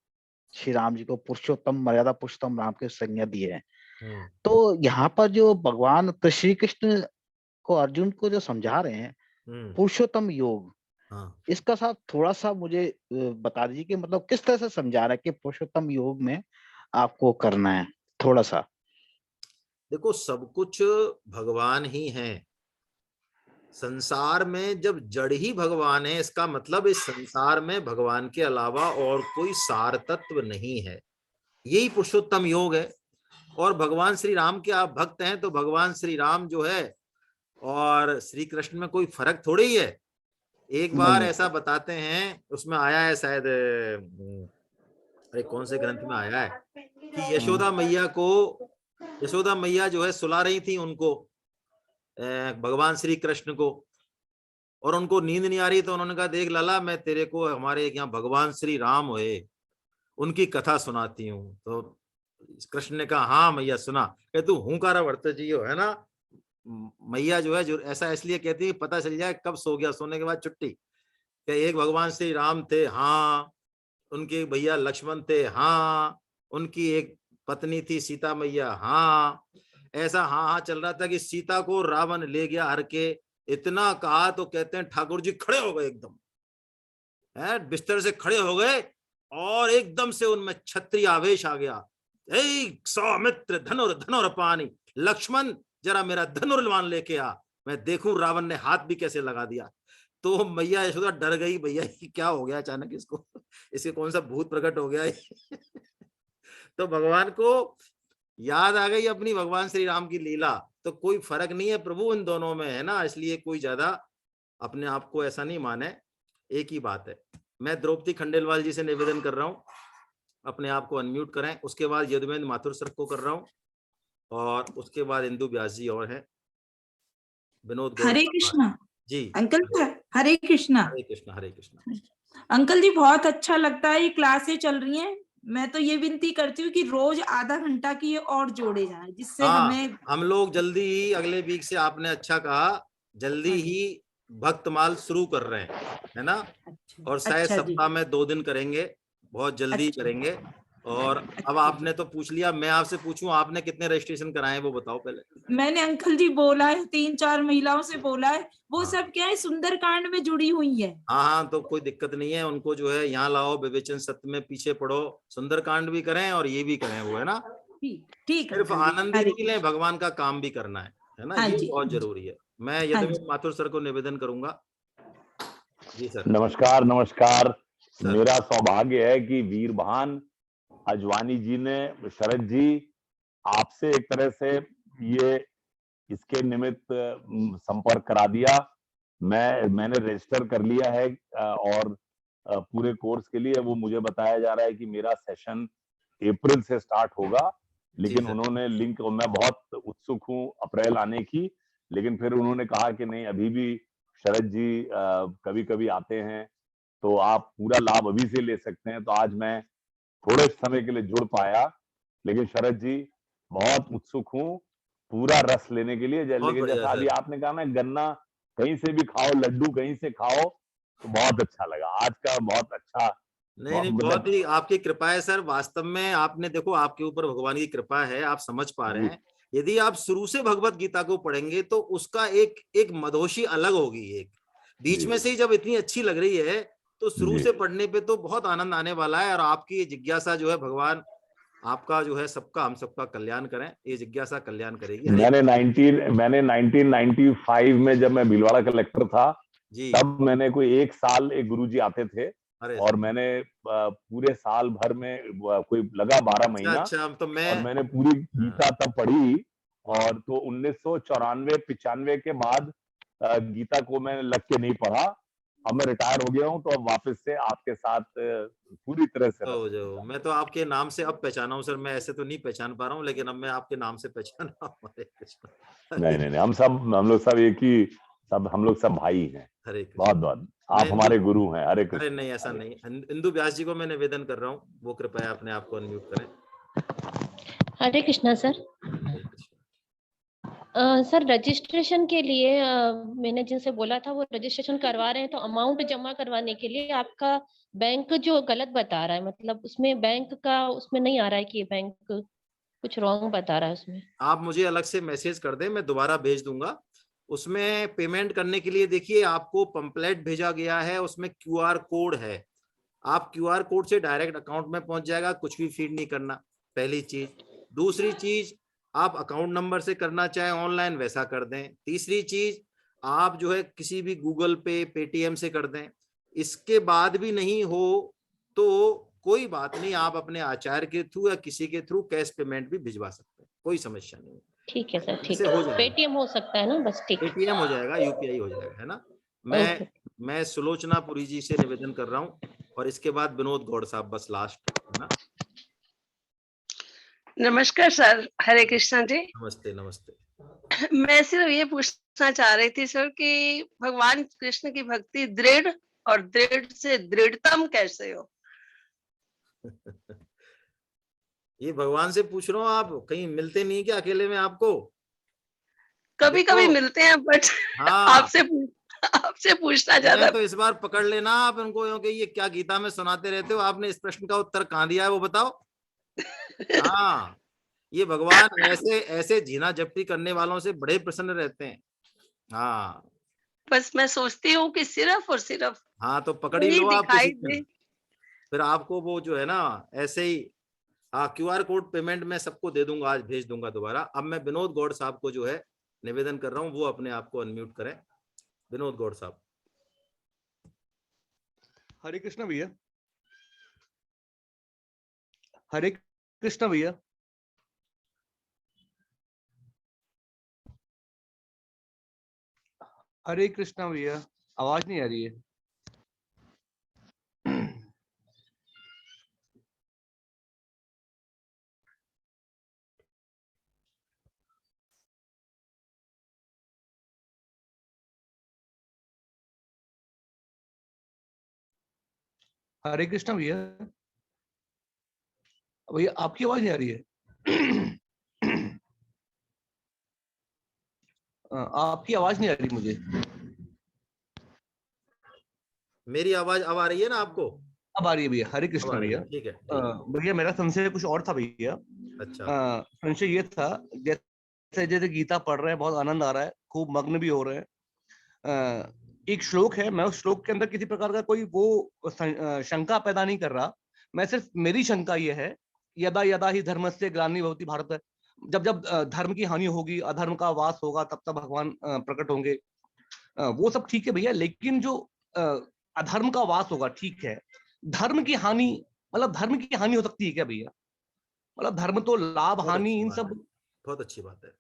श्री राम जी को पुरुषोत्तम, मर्यादा पुरुषोत्तम राम के संज्ञा दी है, तो यहाँ पर जो भगवान श्री कृष्ण को अर्जुन को जो समझा रहे हैं पुरुषोत्तम योग, इसका साहब थोड़ा सा मुझे बता दीजिए कि मतलब किस तरह से समझा रहा है कि पुरुषोत्तम योग में आपको करना है, थोड़ा सा। देखो सब कुछ भगवान ही है, संसार में जब जड़ ही भगवान है, इसका मतलब इस संसार में भगवान के अलावा और कोई सार तत्व नहीं है, यही पुरुषोत्तम योग है। और भगवान श्री राम के आप भक्त हैं, तो भगवान श्री राम जो है और श्री कृष्ण में कोई फर्क थोड़ी ही है। एक बार ऐसा बताते हैं, उसमें आया है शायद, अरे कौन से ग्रंथ में आया है कि यशोदा मैया जो है सुला रही थी उनको, भगवान श्री कृष्ण को, और उनको नींद नहीं आ रही, तो उन्होंने कहा देख लाला, मैं तेरे को हमारे यहाँ भगवान श्री राम हुए उनकी कथा सुनाती हूँ। तो कृष्ण ने कहा हाँ मैया सुना। कहे तू हुंकारा वर्त जियो, है ना, मैया जो है जो ऐसा इसलिए कहती है पता चल जाए कब सो गया, सोने के बाद छुट्टी। कि एक भगवान श्री राम थे, हाँ, उनके भैया लक्ष्मण थे, हाँ, उनकी एक पत्नी थी सीता मैया, हाँ, ऐसा हाँ हाँ चल रहा था कि सीता को रावण ले गया हर के। इतना कहा तो कहते हैं ठाकुर जी खड़े हो गए, एकदम है बिस्तर से खड़े हो गए, और एकदम से उनमें क्षत्रिय आवेश आ गया। सौमित्र धनुर पानी, लक्ष्मण जरा मेरा धनुर्वाण लेके आ, मैं देखूं रावण ने हाथ भी कैसे लगा दिया। तो मैया यशोदा डर गई, भैया क्या हो गया अचानक इसको, इसके कौन सा भूत प्रकट हो गया तो भगवान को याद आ गई अपनी भगवान श्री राम की लीला। तो कोई फर्क नहीं है प्रभु इन दोनों में, है ना, इसलिए कोई ज्यादा अपने आप को ऐसा नहीं माने, एक ही बात है। मैं द्रौपदी खंडेलवाल जी से निवेदन कर रहा हूँ, अपने आप को अनम्यूट करें, उसके बाद यदुवेंद्र माथुर सर को कर रहा हूँ, और उसके बाद इंदु व्यास जी और हैं, विनोद। हरे कृष्णा जी अंकल सर, हरे कृष्णा। हरे कृष्णा हरे कृष्णा। अंकल जी बहुत अच्छा लगता है, ये क्लासें चल रही हैं, मैं तो ये विनती करती हूँ कि रोज आधा घंटा की ये और जोड़े जाए, जिससे हमें हम लोग जल्दी ही अगले वीक से, आपने अच्छा कहा, जल्दी ही भक्तमाल शुरू कर रहे हैं, है ना, और शायद सप्ताह में 2 दिन करेंगे, बहुत जल्दी करेंगे। और अब आपने तो पूछ लिया, मैं आपसे पूछूं आपने कितने रजिस्ट्रेशन कराए वो बताओ पहले। मैंने अंकल जी बोला है, 3-4 महिलाओं से बोला है, वो सब क्या है सुंदरकांड में जुड़ी हुई है। हाँ, तो कोई दिक्कत नहीं है, उनको जो है यहाँ लाओ, विवेचन सत्य में पीछे पढ़ो, सुंदरकांड भी करें और ये भी करें, वो है ना, ठीक सिर्फ आनंद ही नहीं लें, भगवान का काम भी करना है ना, ये बहुत जरूरी है। मैं यदुवेंद्र माथुर सर को निवेदन करूंगा। जी सर। नमस्कार नमस्कार। मेरा सौभाग्य है कि वीरभान अजवानी जी ने, शरद जी, आपसे एक तरह से ये इसके निमित्त संपर्क करा दिया। मैंने रजिस्टर कर लिया है, और पूरे कोर्स के लिए वो मुझे बताया जा रहा है कि मेरा सेशन अप्रैल से स्टार्ट होगा, लेकिन उन्होंने लिंक, मैं बहुत उत्सुक हूँ अप्रैल आने की, लेकिन फिर उन्होंने कहा कि नहीं, अभी भी शरद जी कभी कभी आते हैं, तो आप पूरा लाभ अभी से ले सकते हैं। तो आज मैं थोड़े समय के लिए जुड़ पाया, लेकिन शरद जी बहुत उत्सुक हूँ पूरा रस लेने के लिए। लेकिन जैसा अभी आपने कहा ना, गन्ना कहीं से भी खाओ, लड्डू कहीं से खाओ, तो बहुत अच्छा लगा आज का, बहुत अच्छा। नहीं, बहुत ही आपकी कृपा है सर। वास्तव में आपने देखो, आपके ऊपर भगवान की कृपा है, आप समझ पा रहे हैं। यदि आप शुरू से भगवत गीता को पढ़ेंगे तो उसका एक मधोशी अलग होगी। एक बीच में से ही जब इतनी अच्छी लग रही है तो शुरू से पढ़ने पे तो बहुत आनंद आने वाला है। और आपकी ये जिज्ञासा जो है, भगवान आपका जो है सबका, हम सबका कल्याण करें, ये जिज्ञासा कल्याण करेगी। मैंने 1995 में जब मैं भीलवाड़ा कलेक्टर था जी, तब मैंने कोई 1 साल एक गुरुजी आते थे और मैंने पूरे साल भर में कोई लगा 12 महीना अच्छा, तो और मैंने पूरी गीता तब पढ़ी। और तो 1994-95 के बाद गीता को मैंने लग के नहीं पढ़ा। अब मैं रिटायर हो गया हूँ, तो अब वापस से आपके साथ पूरी तरह से जो मैं तो आपके नाम से अब पहचाना हूँ सर। मैं ऐसे तो नहीं पहचान पा रहा हूँ, लेकिन अब मैं आपके नाम से पहचाना हूँ। हरे कृष्ण। नहीं, हम लोग सब एक ही, हम लोग सब भाई हैं। हरे कृष्ण। बहुत बहुत आप हमारे गुरु हैं। हरे कृष्ण। अरे नहीं, ऐसा नहीं। इंदु व्यास जी को मैं निवेदन कर रहा हूँ, वो कृपया अपने आप को अनम्यूट करें। हरे कृष्णा सर। सर रजिस्ट्रेशन के लिए मैंने जिनसे बोला था वो रजिस्ट्रेशन करवा रहे हैं, तो अमाउंट जमा करवाने के लिए आपका बैंक जो गलत बता रहा है, मतलब उसमें बैंक का उसमें नहीं आ रहा है कि ये बैंक कुछ रॉन्ग बता रहा है उसमें। आप मुझे अलग से मैसेज कर दें, मैं दोबारा भेज दूंगा। उसमें पेमेंट करने के लिए देखिए, आपको पंपलेट भेजा गया है, उसमें क्यूआर कोड है। आप क्यूआर कोड से डायरेक्ट अकाउंट में पहुंच जाएगा, कुछ भी फीड नहीं करना, पहली चीज। दूसरी चीज, आप अकाउंट नंबर से करना चाहे ऑनलाइन वैसा कर दें। तीसरी चीज, आप जो है किसी भी गूगल पे, पेटीएम से कर दें। इसके बाद भी नहीं हो तो कोई बात नहीं, आप अपने आचार्य के थ्रू या किसी के थ्रू कैश पेमेंट भी भिजवा सकते हैं, कोई समस्या नहीं। ठीक है सर, ठीक इससे हो है। जाएगा, पेटीएम हो सकता है ना, बस ठीक। पेटीएम हो जाएगा, यूपीआई हो जाएगा, है ना। मैं सुलोचना पुरी जी से निवेदन कर रहा हूँ, और इसके बाद विनोद गौड़ साहब, बस लास्ट, है ना। नमस्कार सर, हरे कृष्णा जी। नमस्ते नमस्ते। मैं सिर्फ ये पूछना चाह रही थी सर कि भगवान कृष्ण की भक्ति दृढ़ और दृढ़ से दृढ़तम कैसे हो? ये भगवान से पूछ रहा हूँ, आप कहीं मिलते नहीं क्या अकेले में आपको? कभी कभी मिलते हैं, बट हाँ, आपसे पूछना ज्यादा। तो इस बार पकड़ लेना आप उनको, क्योंकि ये क्या गीता में सुनाते रहते हो। आपने इस प्रश्न का उत्तर कहाँ दिया है वो बताओ। हाँ, ये भगवान ऐसे ऐसे जीना जपटी करने वालों से बड़े प्रसन्न रहते हैं। हाँ, बस मैं सोचती हूँ कि सिर्फ और सिर्फ हाँ, तो पकड़ ही लो आप किसी दिन। फिर आपको वो जो है ना ऐसे ही, हाँ, क्यूआर कोड पेमेंट मैं सबको दे दूंगा, आज भेज दूंगा दोबारा। अब मैं विनोद गौड़ साहब को जो है निवेदन कर रहा हूँ, वो अपने आप को अनम्यूट करें। विनोद गौड़ साहब। हरे कृष्ण भैया। हरे कृष्ण भैया। हरे कृष्णा भैया, आवाज नहीं आ रही है। हरे कृष्णा भैया, भैया आपकी आवाज नहीं आ रही है। आपकी आवाज नहीं आ रही मुझे। मेरी आवाज अब आ रही है ना आपको? अब आ रही है भैया। हरे कृष्ण भैया। ठीक है भैया मेरा संशय कुछ और था भैया। अच्छा। संशय ये था, जैसे जैसे गीता पढ़ रहे हैं बहुत आनंद आ रहा है, खूब मग्न भी हो रहे हैं। एक श्लोक है, मैं उस श्लोक के अंदर किसी प्रकार का कोई वो शंका पैदा नहीं कर रहा। मैं सिर्फ, मेरी शंका ये है, यदा यदा ही धर्मस्य ग्लानिर्भवति भारत, जब जब धर्म की हानि होगी, अधर्म का वास होगा, तब तब भगवान प्रकट होंगे। वो सब ठीक है भैया, लेकिन जो अधर्म का वास होगा, ठीक है, धर्म की हानि, मतलब धर्म की हानि हो सकती है क्या भैया? मतलब धर्म तो लाभ हानि इन सब। बहुत अच्छी बात है।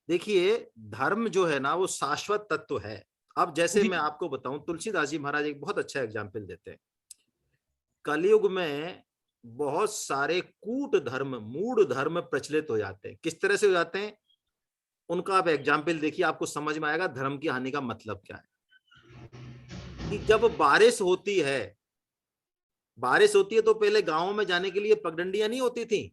देखिए, धर्म जो है ना वो शाश्वत तत्व है। अब जैसे मैं आपको बताऊं, तुलसीदास जी महाराज एक बहुत अच्छा एग्जाम्पल देते हैं। कलयुग में बहुत सारे कूट धर्म, मूढ़ धर्म प्रचलित हो जाते हैं। किस तरह से हो जाते हैं उनका आप एग्जाम्पल देखिए, आपको समझ में आएगा धर्म की हानि का मतलब क्या है। कि जब बारिश होती है तो पहले गांवों में जाने के लिए पगडंडियां नहीं होती थी।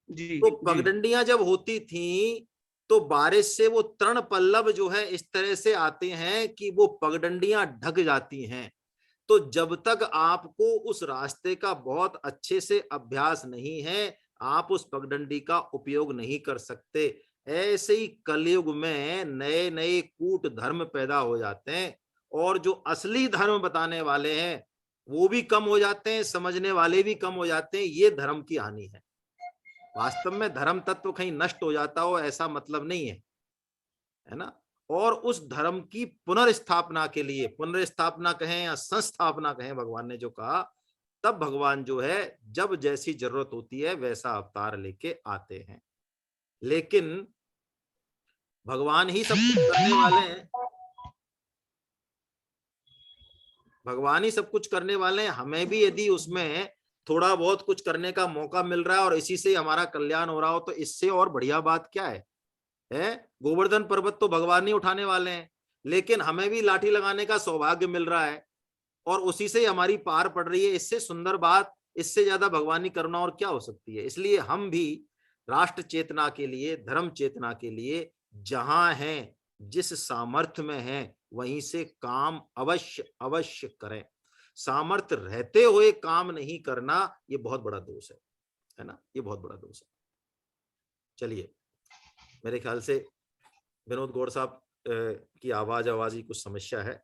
तो पगडंडियां जब होती थी तो बारिश से वो तृण पल्लव जो है इस तरह से आते हैं कि वो पगडंडियां ढक जाती हैं। तो जब तक आपको उस रास्ते का बहुत अच्छे से अभ्यास नहीं है, आप उस पगडंडी का उपयोग नहीं कर सकते। ऐसे ही कलयुग में नए नए कूट धर्म पैदा हो जाते हैं, और जो असली धर्म बताने वाले हैं वो भी कम हो जाते हैं, समझने वाले भी कम हो जाते हैं। ये धर्म की हानि है। वास्तव में धर्म तत्व कहीं नष्ट हो जाता हो ऐसा मतलब नहीं है, है ना। और उस धर्म की पुनर्स्थापना के लिए, पुनर्स्थापना कहें या संस्थापना कहें, भगवान ने जो कहा, तब भगवान जो है जब जैसी जरूरत होती है वैसा अवतार लेके आते हैं। लेकिन भगवान ही सब कुछ करने वाले हैं, भगवान ही सब कुछ करने वाले हैं। हमें भी यदि उसमें थोड़ा बहुत कुछ करने का मौका मिल रहा है और इसी से हमारा कल्याण हो रहा हो, तो इससे और बढ़िया बात क्या है? गोवर्धन पर्वत तो भगवान ही उठाने वाले हैं, लेकिन हमें भी लाठी लगाने का सौभाग्य मिल रहा है और उसी से हमारी पार पड़ रही है। इससे सुंदर बात, इससे ज्यादा भगवानी करुणा और क्या हो सकती है। इसलिए हम भी राष्ट्र चेतना के लिए, धर्म चेतना के लिए जहां हैं, जिस सामर्थ्य में हैं, वहीं से काम अवश्य अवश्य करें। सामर्थ्य रहते हुए काम नहीं करना, ये बहुत बड़ा दोष है ना, ये बहुत बड़ा दोष है। चलिए, मेरे ख्याल से विनोद गौड़ साहब की आवाज की कुछ समस्या है।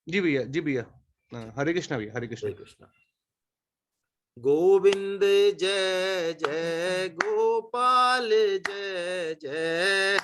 जी भैया, जी भैया। हरे कृष्णा भैया, हरे कृष्णा। हरे कृष्णा। गोविंद जय जय, गोपाल जय जय,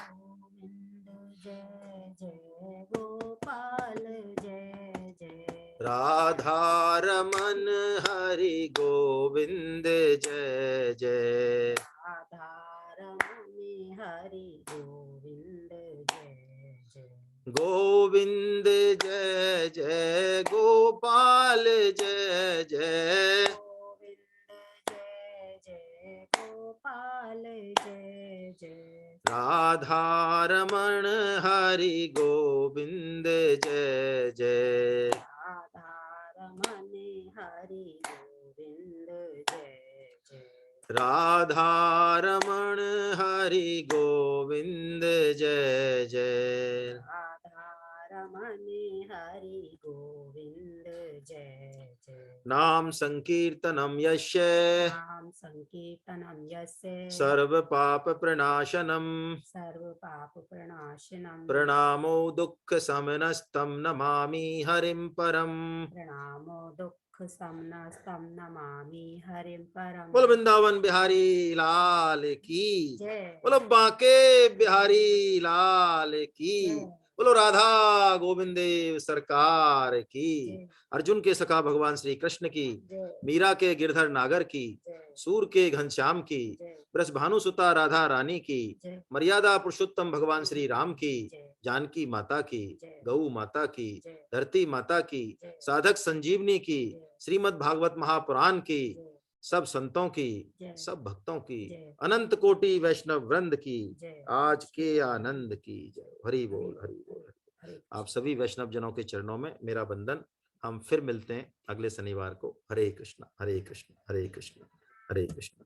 जय जय गोपाल जय जय, राधा रमन हरि गोविंद जय जय, राधा रमन हरि गोविंद जय जय, गोविंद जय जय, गोपाल जय जय, गोविंद जय जय गोपाल जय जय, राधा रमण हरि गोविंद जय जय, राधा रमन हरि गोविंद जय जय, राधा रमण हरि गोविंद जय जय, राधा रमन हरि गोविंद जय जय, नाम संकीर्तनम यस्य नाम संकीर्तनम यस्य सर्व पाप प्रणाशनम, सर्व पाप प्रणाशनम, प्रणामो दुःख समनस्तं नमामि हरिं परम। प्रणामो दुःख समनस्तं नमामि हरिं परम। बोलो वृंदावन बिहारी लाल की, जय, बोलो बांके बिहारी लाल की, जय, बोलो राधा गोविंद सरकार की, जय, अर्जुन के सखा भगवान श्री कृष्ण की, जय, मीरा के गिरधर नागर की, जय, सूर के घनश्याम की, जय, ब्रजभानुसुता राधा रानी की, जय, मर्यादा पुरुषोत्तम भगवान श्री राम की, जय, जानकी माता की, जय, गौ माता की, जय, धरती माता की, जय, साधक संजीवनी की, जय, श्रीमद् भागवत महापुराण की, जय, सब संतों की, जय, सब भक्तों की, जय, अनंत कोटि वैष्णव वृंद की, जय, आज के आनंद की जय। हरि बोल, हरि बोल। हरे आप सभी वैष्णव जनों के चरणों में मेरा वंदन। हम फिर मिलते हैं अगले शनिवार को। हरे कृष्णा, हरे कृष्णा, हरे कृष्णा, हरे कृष्णा।